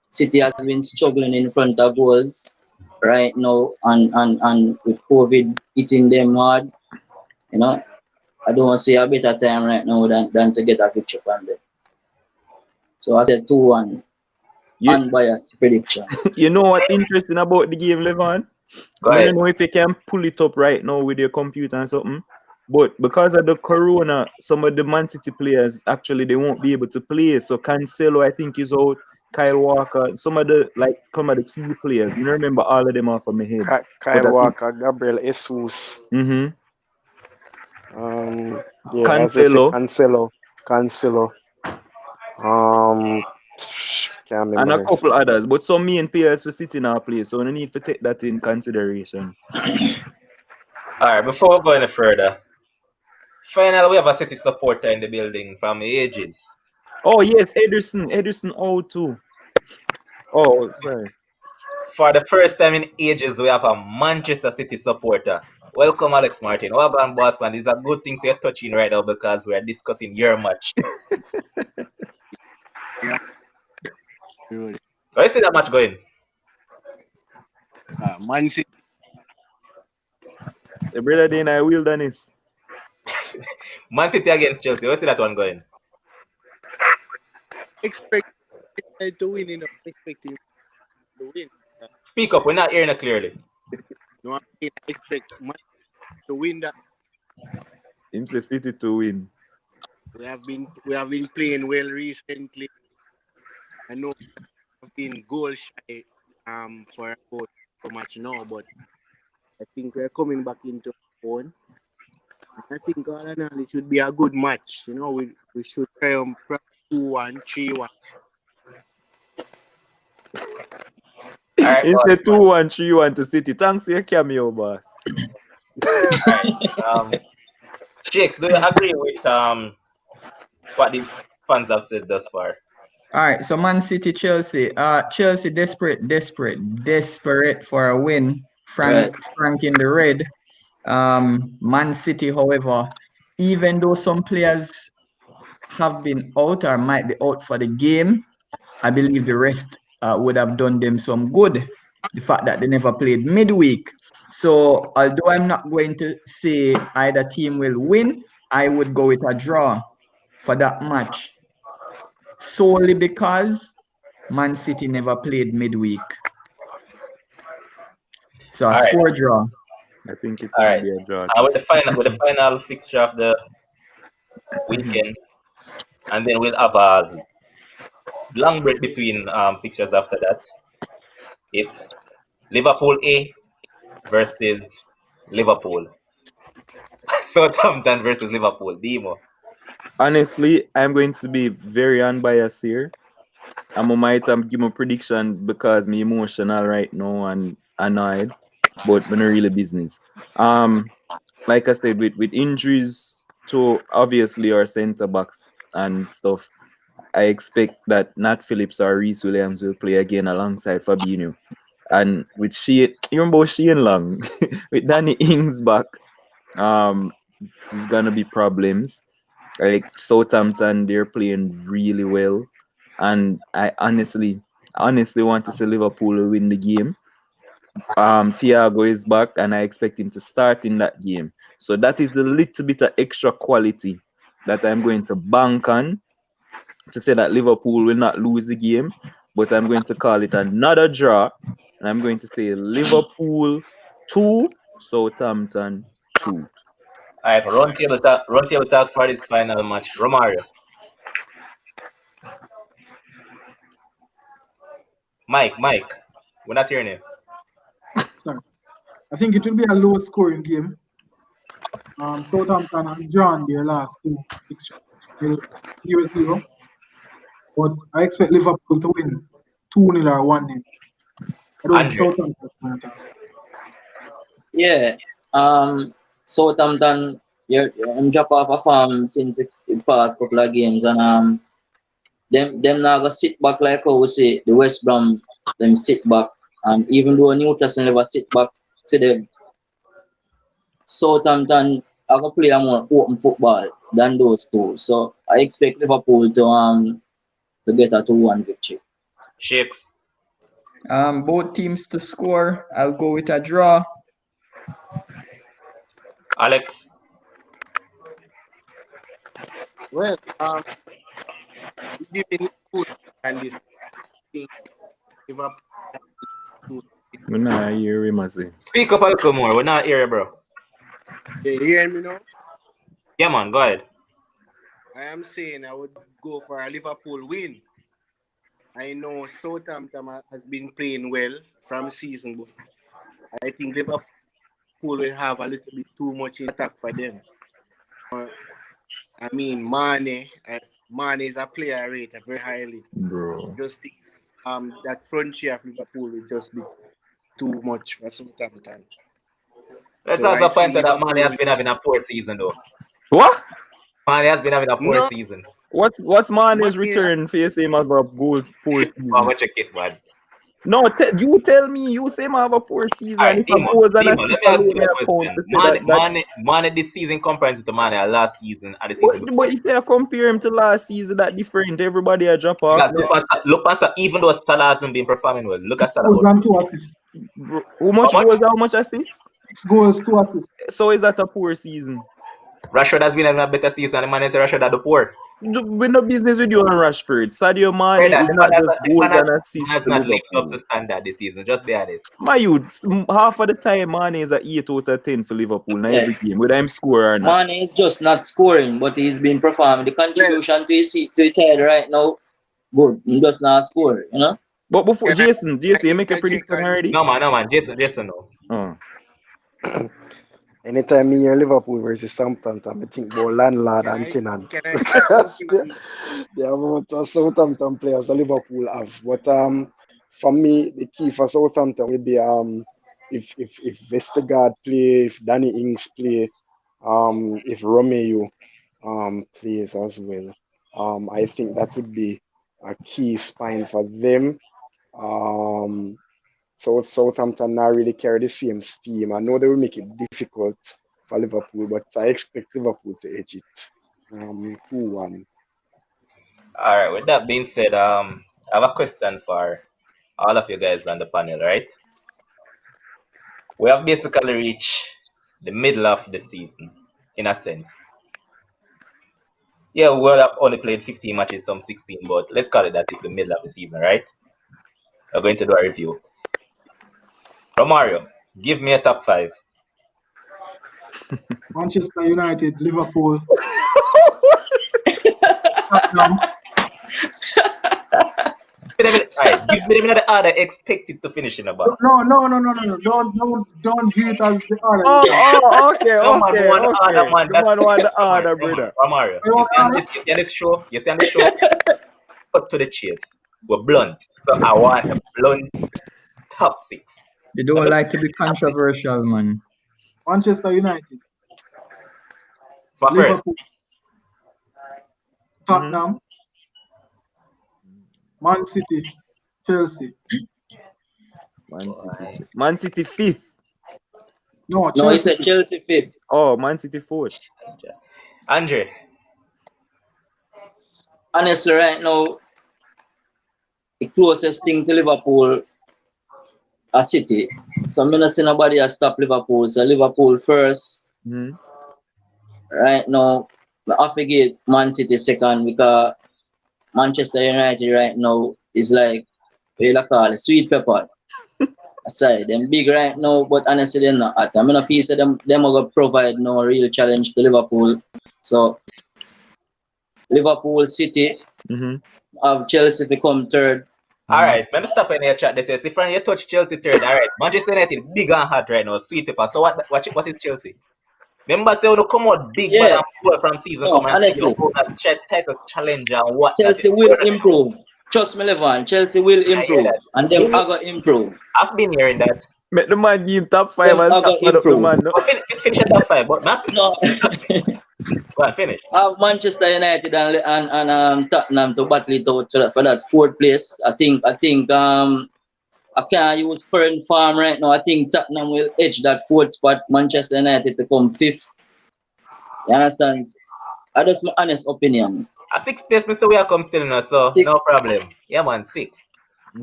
City has been struggling in front of goals right now, and with COVID hitting them hard, you know, I don't see a better time right now than to get a victory from them. So I said 2-1. Unbiased prediction. You know what's interesting about the game, Levan? I don't know if you can pull it up right now with your computer and something. But because of the corona, some of the Man City players actually they won't be able to play. So Cancelo, I think, is out. Kyle Walker, some of the key players. You remember all of them off of my head. Kyle Walker, Gabriel Jesus. Mm-hmm. Cancelo. And a couple others, but some main players will sit in our place, so we need to take that in consideration. All right, before we go any further, finally we have a City supporter in the building from the ages. Oh yes, Ederson out too. Oh, sorry. For the first time in ages, we have a Manchester City supporter. Welcome, Alex Martin. Welcome, boss man. These are good things you're touching right now because we're discussing your match. How you see that match going? Man City. The brother then I wilderness. Man City against Chelsea. How you see that one going? Expect to win, you know. Expecting to win. Speak up. We're not hearing it clearly. No, I expect Man to win that. Him say City to win. We have been playing well recently. I know we've been goal shy for about so much now, but I think we're coming back into our own. I think all in all it should be a good match. You know, we should triumph 2-1, 3-1. It's a 2-1, 3-1 to City. Thanks for your cameo, boss. Right. Shakes, do you agree with what these fans have said thus far? All right, so Man City, Chelsea. Chelsea desperate for a win. Frank in the red. Man City, however, even though some players have been out or might be out for the game, I believe the rest would have done them some good. The fact that they never played midweek. So, although I'm not going to say either team will win, I would go with a draw for that match solely because Man City never played midweek. So, a All right, score draw. I think it's all gonna right. be a draw And too. with the final fixture of the weekend, and then we'll have a long break between fixtures after that. It's Liverpool A versus Liverpool. Southampton versus Liverpool. Demo. Honestly, I'm going to be very unbiased here. I might give my prediction because me emotional right now and annoyed, but me not really business. Um, like I said, with injuries to obviously our centre backs and stuff, I expect that Nat Phillips or Reece Williams will play again alongside Fabinho. And with Shane, you remember Shane Long, with Danny Ings back, there's gonna be problems. Like Southampton, they're playing really well, and I honestly want to see Liverpool win the game. Thiago is back, and I expect him to start in that game. So that is the little bit of extra quality that I'm going to bank on to say that Liverpool will not lose the game, but I'm going to call it another draw, and I'm going to say Liverpool 2, Southampton 2. All right, run table talk for this final match. Romario. Mike. We're not hearing you. Sorry. I think it will be a low scoring game. Southampton and drawn their last two fixtures. 0-0. But I expect Liverpool to win 2-0 or 1-0. I don't think Andre. Southampton can attack. Yeah. Southampton, I'm drop off a farm since the past couple of games, and them now go sit back like how we say the West Brom them sit back, and even though Newcastle never sit back to them, Southampton have a play a more open football than those two. So I expect Liverpool to get a 2-1 victory. Shakes. Both teams to score. I'll go with a draw. Alex. Well, giving Liverpool and this thing, Liverpool. Me nah hear him, I say. Speak up a little more. We're not here, bro. You hear me now? Yeah, man. Go ahead. I am saying I would go for a Liverpool win. I know Southampton has been playing well from season, but I think Liverpool will have a little bit too much in attack for them. I mean, Mane is a player I rate very highly. Bro. Just think, that front three of Liverpool will just be too much for Southampton. Let's So also I see point out that Mane Liverpool. has been having a poor season, though. What? Mane has been having a poor No, season. What's Mane's Mane, return for you say him have a goal poor I'm season? gonna check it, man. No, you tell me you say him have a poor season, All and right, if a Demo. goals and Let assist me ask alone you may a account question. to say that Mane this season compared to Mane last season and the season before. but if you compare him to last season, that different. Everybody a drop off. Because look past even though Salah hasn't been performing well, look at Salah. Goals and 2 assists. Bro, how much How much? goals, how much assists? 6 goals, 2 assists. So is that a poor season? Rashford has been having a better season, and Mane say Rashford are the poor. We no business with you on Rashford. Sadio Mane Brother, is not just goals and assists has to not lived up Liverpool. to standard this season. Just be honest. My youth, half of the time Mane is a 8 out of 10 for Liverpool in Yeah. every game, whether I'm score or not. Mane is just not scoring, but he's been performing. The contribution to his side right now, good. He does not score, you know? But before can I Jason, you make a interject prediction on already? No man. Jason, no. Oh. Anytime me hear Liverpool versus Southampton, I think about landlord Can and I tenant. can I add something on? They have about Southampton players that Liverpool have. But for me, the key for Southampton will be if Vestergaard play, if Danny Ings play, if Romeo plays as well. I think that would be a key spine for them. Southampton not really carry the same steam. I know they will make it difficult for Liverpool, but I expect Liverpool to edge it. 2-1. All right. With that being said, I have a question for all of you guys on the panel, right? We have basically reached the middle of the season, in a sense. Yeah, we have only played 15 matches, some 16, but let's call it that it's the middle of the season, right? We're going to do a review. Romario, give me a top 5. Manchester United, Liverpool, Tottenham. Alright, give me them in the order expected to finish in the box. No. Don't do it as the order. Okay, No, man, we want the okay. order, man. The That's man want the Romario, order, brother. Romario. You want order? You see on this show? You see on the show? Cut to the chase. We're blunt. So I want a blunt top 6. You don't like to be controversial, man. Manchester United, For first, Liverpool, Tottenham, Man City, Chelsea. Man City 5th. No, No, he Chelsea. said Chelsea 5th. Oh, Man City 4th. Andre, Honestly, right now, the closest thing to Liverpool are City. So I'm not see nobody has stop Liverpool. So Liverpool first. Right now, I forget Man City second because Manchester United right now is like, what you call it, sweet pepper. Aside, them big right now, but honestly, they're not hot. I'm not feel say them are going to provide no real challenge to Liverpool. So, Liverpool, City, have Chelsea to come third. alright, let me stop in your chat. They say, if you touch Chelsea third, alright. Manchester United big and hot right now, sweet pepper. So what is Chelsea? Remember, say when you come out big Yeah. bad and poor from season No, come and honestly. you know that title challenger and what Chelsea will improve. Trust me, Levan. Chelsea will improve. And them are going to improve. I've been hearing that. Make the man give him top 5 Them and are top going to up the improve. man. No? But finish your top 5, but not No. go on, finish. Have Manchester United and Tottenham to battle it out for that 4th place. I think I can't use current form right now. I think Tottenham will edge that 4th spot. Manchester United to come 5th. You understand? That's my honest opinion. A 6th place, Mr. We are come still now, so 6th. no problem. Yeah, man, 6th.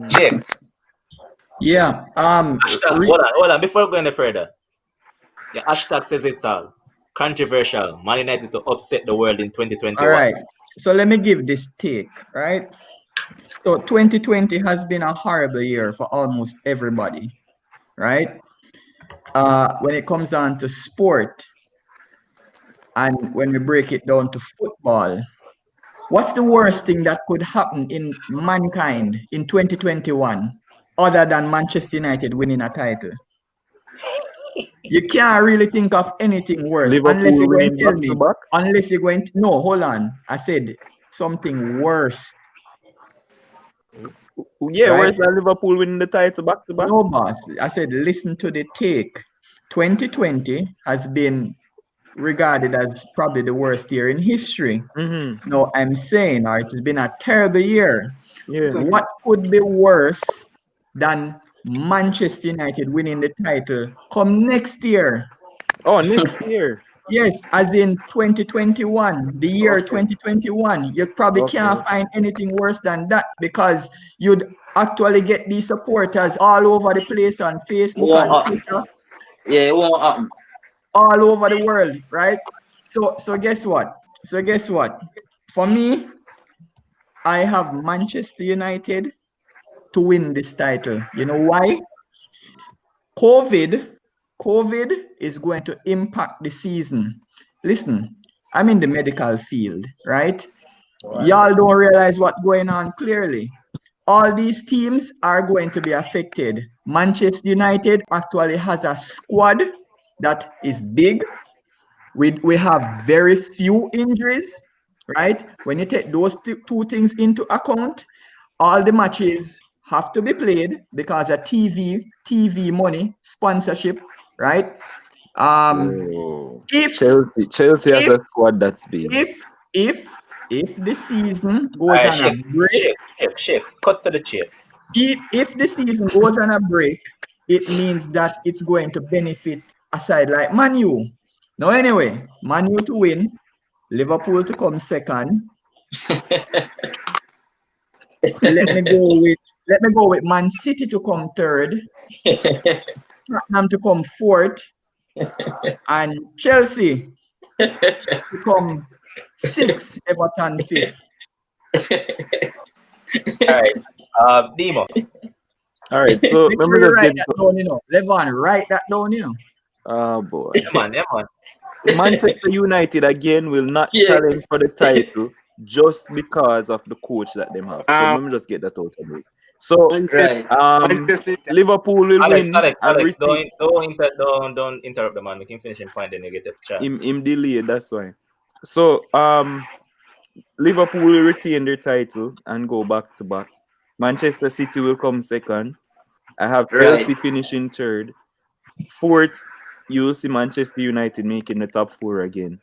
Jake. Yeah. Hashtag, hold on. Before we go any further, your hashtag says it all. Controversial. Man United to upset the world in 2021. All right. So let me give this take, right? So 2020 has been a horrible year for almost everybody, right? When it comes down to sport, and when we break it down to football, what's the worst thing that could happen in mankind in 2021 other than Manchester United winning a title? You can't really think of anything worse unless you're going to tell me. Unless you're going to, no, hold on. I said something worse. Yeah, where's that Liverpool winning the title back to back? No, boss. I said listen to the take. 2020 has been regarded as probably the worst year in history. No, I'm saying it has been a terrible year. Yeah. What could be worse than Manchester United winning the title come next year? Oh, next year. Yes, as in 2021, the year 2021. You probably can't find anything worse than that because you'd actually get these supporters all over the place on Facebook and Twitter. Yeah, it won't happen. All over the world, right? So guess what? For me, I have Manchester United to win this title. You know why? COVID is going to impact the season. Listen, I'm in the medical field, right? Y'all don't realize what's going on clearly. All these teams are going to be affected. Manchester United actually has a squad that is big. We have very few injuries, right? When you take those two things into account, all the matches have to be played because of TV money, sponsorship, right? If Chelsea has a squad that's big. If the season goes on a break, Shakes, cut to the chase. if the season goes on a break, it means that it's going to benefit a side like Man U. Now, anyway, Man U to win, Liverpool to come second. Let me go with Man City to come third, Tottenham to come fourth, and Chelsea to come sixth, Everton fifth. All right. Demo. All right, so Make let sure me you just write get. that down, you know. Levon, write that down, you know. Oh boy. Yeah, man. Yeah, man. Manchester United again will not Yes. challenge for the title just because of the coach that them have. So Um, let me just get that out of the way. So Manchester, Right. Manchester, Liverpool will Alex, win Alex, and Alex, retain don't interrupt the man. We can finish in point, then you get a chance. him delayed, that's why. So Liverpool will retain their title and go back to back. Manchester City will come second. I have Right. Chelsea finishing third. Fourth, you will see Manchester United making the top four again.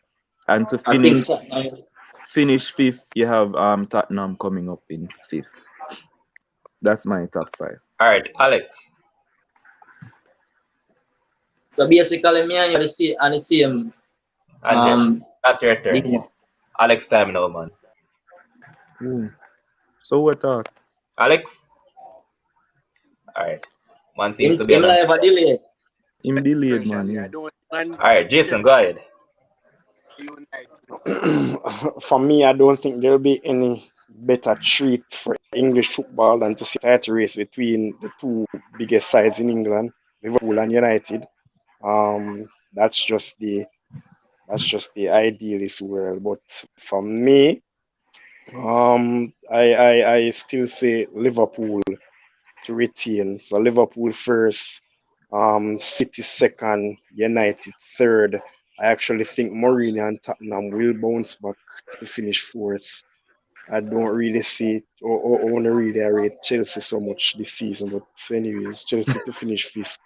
And to I think finish fifth, you have Tottenham coming up in fifth. That's my top five. All right, Alex. so. Basically, me and you on the same Andre, not your turn. thing. It's Alex time now, man. Ooh. So what talk? Alex. All right. Man seems Him, to be him on a live a mission. delay. Him delayed, man. especially. Yeah. I don't want All right, Jason, go ahead. United. For me, I don't think there'll be any better treat for English football than to see a title race between the two biggest sides in England, Liverpool and United. That's just the idealist world. But for me, I still say Liverpool to retain. So Liverpool first, City second, United third. I actually think Mourinho and Tottenham will bounce back to finish fourth. I don't really see or want to really rate Chelsea so much this season, but anyways, Chelsea to finish fifth.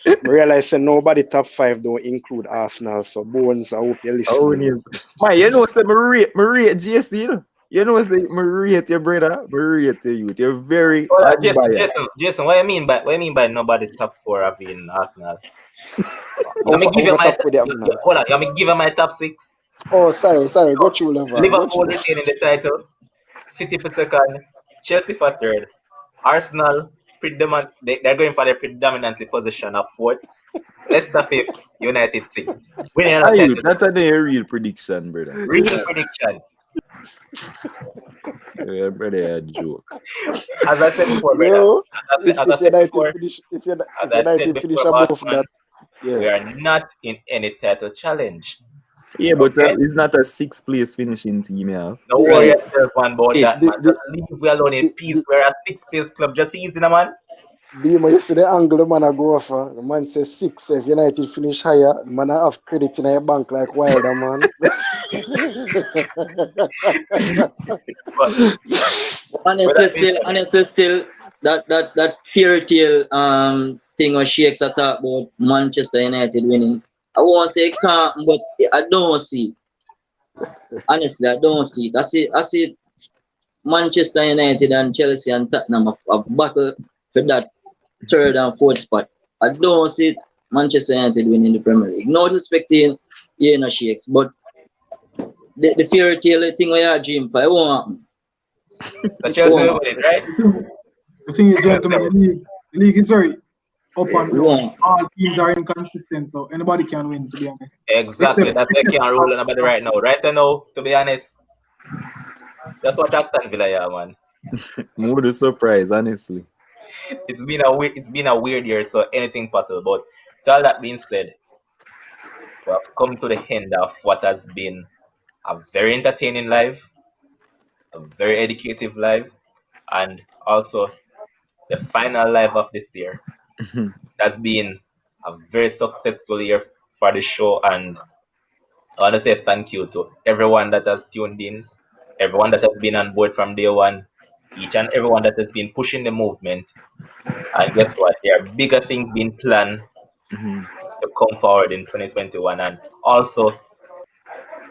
I realize that nobody top five don't include Arsenal, so Bones, I hope you're Oh, listening. man, you know say me rate JC, you know. You know say me rate your brother, me rate you. You're very Hold on, unbiased. Jason. What you mean by nobody top four have in Arsenal? You want me give you Over my top with the Arsenal. hold on? You want me give you my top six? Oh, sorry, go through Levan. Go Liverpool through. retaining the title, City for second, Chelsea for third, Arsenal they're going for their predominantly position of fourth, Leicester fifth, United sixth. Winning Are another you? title. That's a real prediction, brother. Real prediction. Yeah, brother, a joke. As I said before, brother. Yo, As I if said before, if as I said United finish before, above boss man, that, yeah. we are not in any title challenge. Yeah, but Okay? it's not a sixth place finishing team, yeah. Don't The worry Right. yourself, man, about Yeah. that, man. the Just leave we alone in peace. the We're a six-place club. Just easy, now, man. you see the angle the man I go for. The man says six. If United finish higher, the man I have credit in your bank like Wilder, man. But whether it be Honestly, still that fairy tale thing or shakes I talk about Manchester United winning. I won't say it can't, but I don't see. Honestly, I don't see it. I see Manchester United and Chelsea and Tottenham have battle for that third and fourth spot. I don't see Manchester United winning the Premier League. No disrespecting shakes, but the fairy tale thing where I dream for, it won't happen. so It Chelsea will won't win it, right? The thing is, Chelsea gentlemen, will. the league is very up happen. and It down. won't. All teams are inconsistent, so anybody can win, to be honest. Exactly. That's why I can't rule on nobody Arsenal. right now. Right now, to be honest, just watch Aston Villa, yeah, man. More the surprise, honestly. It's been a weird year, so anything possible. But to all that being said, we have come to the end of what has been a very entertaining live, a very educative live, and also the final live of this year. It has been a very successful year for the show, and I want to say thank you to everyone that has tuned in, everyone that has been on board from day one, each and everyone that has been pushing the movement. And guess what? There are bigger things being planned Mhm. to come forward in 2021. And also,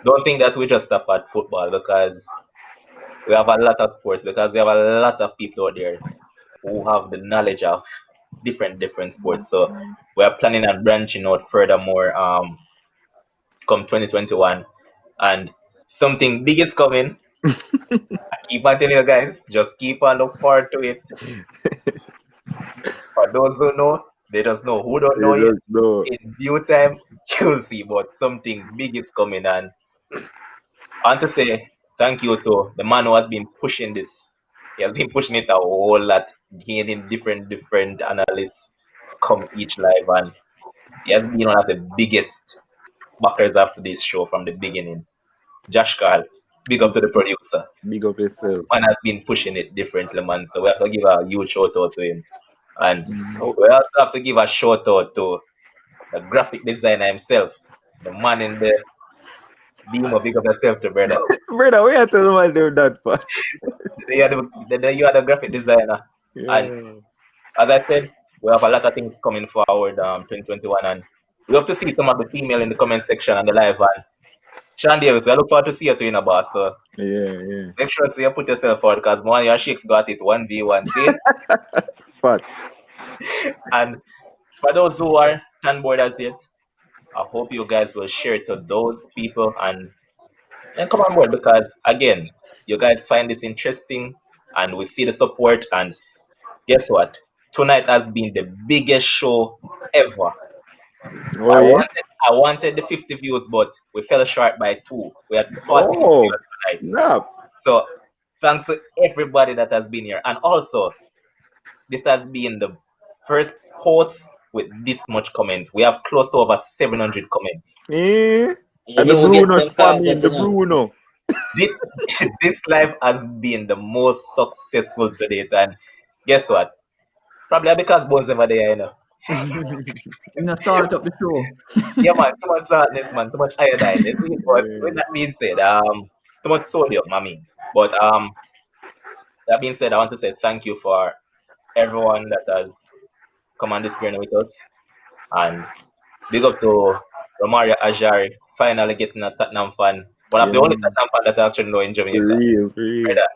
don't think that we just stop at football, because we have a lot of sports, because we have a lot of people out there who have the knowledge of different sports. So we are planning on branching out furthermore come 2021, and something big is coming. I keep on telling you guys, just keep on look forward to it. For those who know, they just know. Who don't know You yet, just know. in due time, you'll see. But something big is coming, and I want to say thank you to the man who has been pushing this. He has been pushing it a whole lot, gaining different analysts come each live, and he has been one of the biggest backers of this show from the beginning. Josh Carl, big up to the producer. Big up yourself. Man has been pushing it differently, man. So we have to give a huge shout out to him. And So we also have to give a shout out to the graphic designer himself, the man in the Beamer. Big up yourself, to brother. Brother, we have to know what do that for. You are the graphic designer. And Yeah. as I said, we have a lot of things coming forward 2021, and we hope to see some of the female in the comment section and the live. And Sean Davis, we look forward to see you too in a boss. So Yeah. make sure you put yourself forward, because one of your shakes got it 1v1. See? But And for those who are on board as yet, I hope you guys will share it to those people and come on board, because again, you guys find this interesting and we see the support. And guess what? Tonight has been the biggest show ever. oh yeah. I wanted the 50 views, but we fell short by 2. We had 46 Oh viewers tonight. snap. So thanks to everybody that has been here. And also, this has been the first post with this much comments. We have close to over 700 comments. Eh? You And the know, get Bruno them spamming content, the you know. Bruno. This this live has been the most successful to date, and guess what? Probably because Bones never there, you know. You know, start up the show. Yeah, man, too much sadness, man, too much iodine. You see? But with that being said, too much sodium, I mean. But that being said, I want to say thank you for everyone that has come on this journey with us, and big up to Romario Ajari finally getting a Tottenham fan. One of Yeah, the only man. Tottenham fan that I actually know in For Jamaica. real, for real. Brother,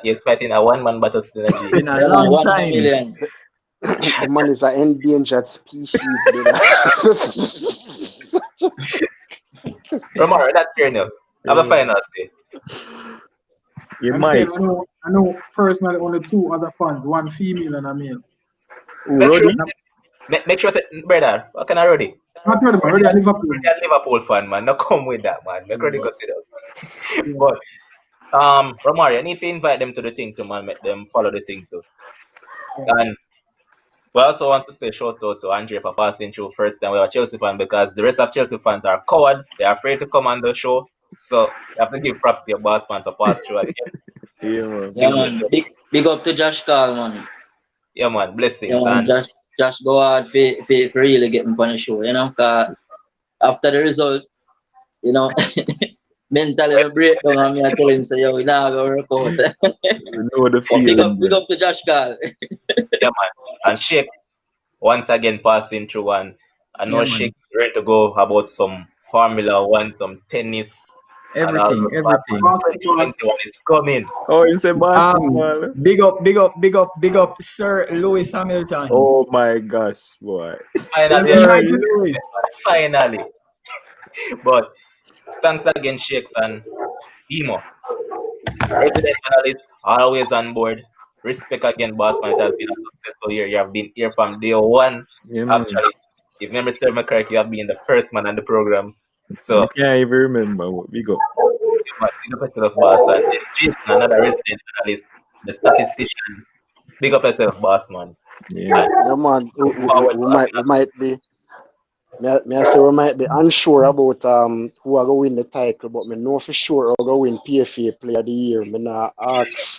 he's fighting a one-man battle still in G. Been a Yeah, man, long 1 in a time. million. the man is an endangered species, brother. Romario, that's fair enough. Have a final say. You I'm might. saying I know personally only 2 other fans, one female and a male. Ooh, Make sure, Roddy? make sure, brother. What can I ready? Not heard about already at Liverpool. You're a Liverpool fan, man. Not come with that, man. Make ready Yeah. consider. Yeah. But Romario, I need to invite them to the thing too, man. Make them follow the thing too. And we also want to say shout out to Andre for passing through first time we are a Chelsea fan, because the rest of Chelsea fans are coward. They're afraid to come on the show. So you have to give props to your boss man for pass through again. Yeah, man. Yeah, Big up man. yourself. Big up to Josh Carl, man. Yeah, man. Yeah, Blessings. man. And Josh go hard for really getting on the show, you know, because after the result, you know, mentally the breakdown, and me I tell him, say, yo, we not going to work out. You know the But feeling. big up to Josh Carl. yeah, man. And Shakes once again passing through, and I know Yeah, man. Shakes ready to go about some Formula One, some tennis, and all Everything, those. everything. 2021 is coming. Oh, it's a basketball. Big up, Sir Lewis Hamilton. Oh my gosh, boy. Finally, Sir Lewis. finally. But thanks again, Shakes and Emo. Resident analyst, always on board. Respect again, boss man. It has been a successful year. You have been here from day one. Yeah, man. Actually, if memory serves me correct, you have been the first man on the program. So, I can't even remember what we got. you might big up yourself, boss. And then Jason, another resident analyst, the statistician. Big up yourself, boss man. Yeah. And Yeah, man. forward to having We might be. May I say we might be unsure about who are going to win the title, but me know for sure who going to win PFA Player of the Year. Me not ask.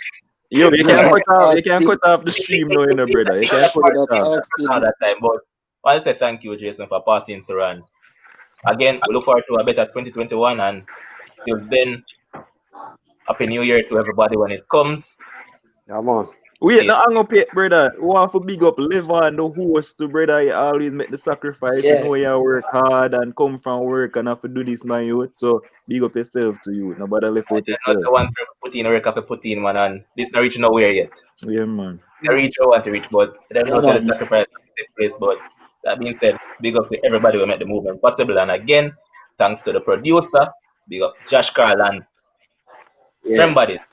Yo, you Me can't not cut off. You ask can't it. cut off the stream now, you know, brother. You can't that cut part, it off. Ask it. not that time. But I want to say thank you, Jason, for passing through. And again, we look forward to a better 2021. And till then, Happy New Year to everybody when it comes. Yeah, man. Wait, no hang up yet, brother. We want to big up Levan, the host, to brother. You always make the sacrifice. Yeah. You know you work hard and come from work and have to do this, my youth. So big up yourself to you. Nobody left out That's yourself. the ones we put in work have put in, man, and this not reaching nowhere yet. Yeah, man. They reach where I want to reach, but they Yeah, don't say the man. sacrifice take place. But that being said, big up to everybody who made the movement possible. And again, thanks to the producer, big up Josh Carl, and Yeah. remember this.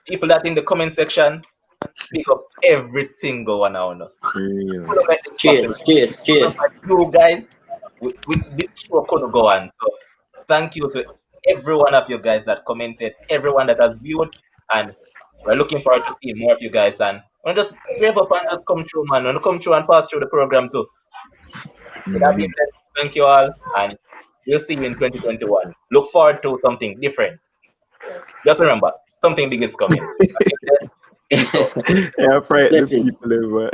People that in the comment section, big up every single one of them. Real. Couldn't make this Straight, possible. straight, straight. Without you guys, this show couldn't go on. So thank you to every one of you guys that commented, everyone that has viewed, and we're looking forward to seeing more of you guys. And we'll just brave up and just come through, man. We'll come through and pass through the program too. With that being said, thank you all, and we'll see you in 2021. Look forward to something different. Just remember, something big is coming. Peace out. Yeah, frighten the Blessing. people, everyone.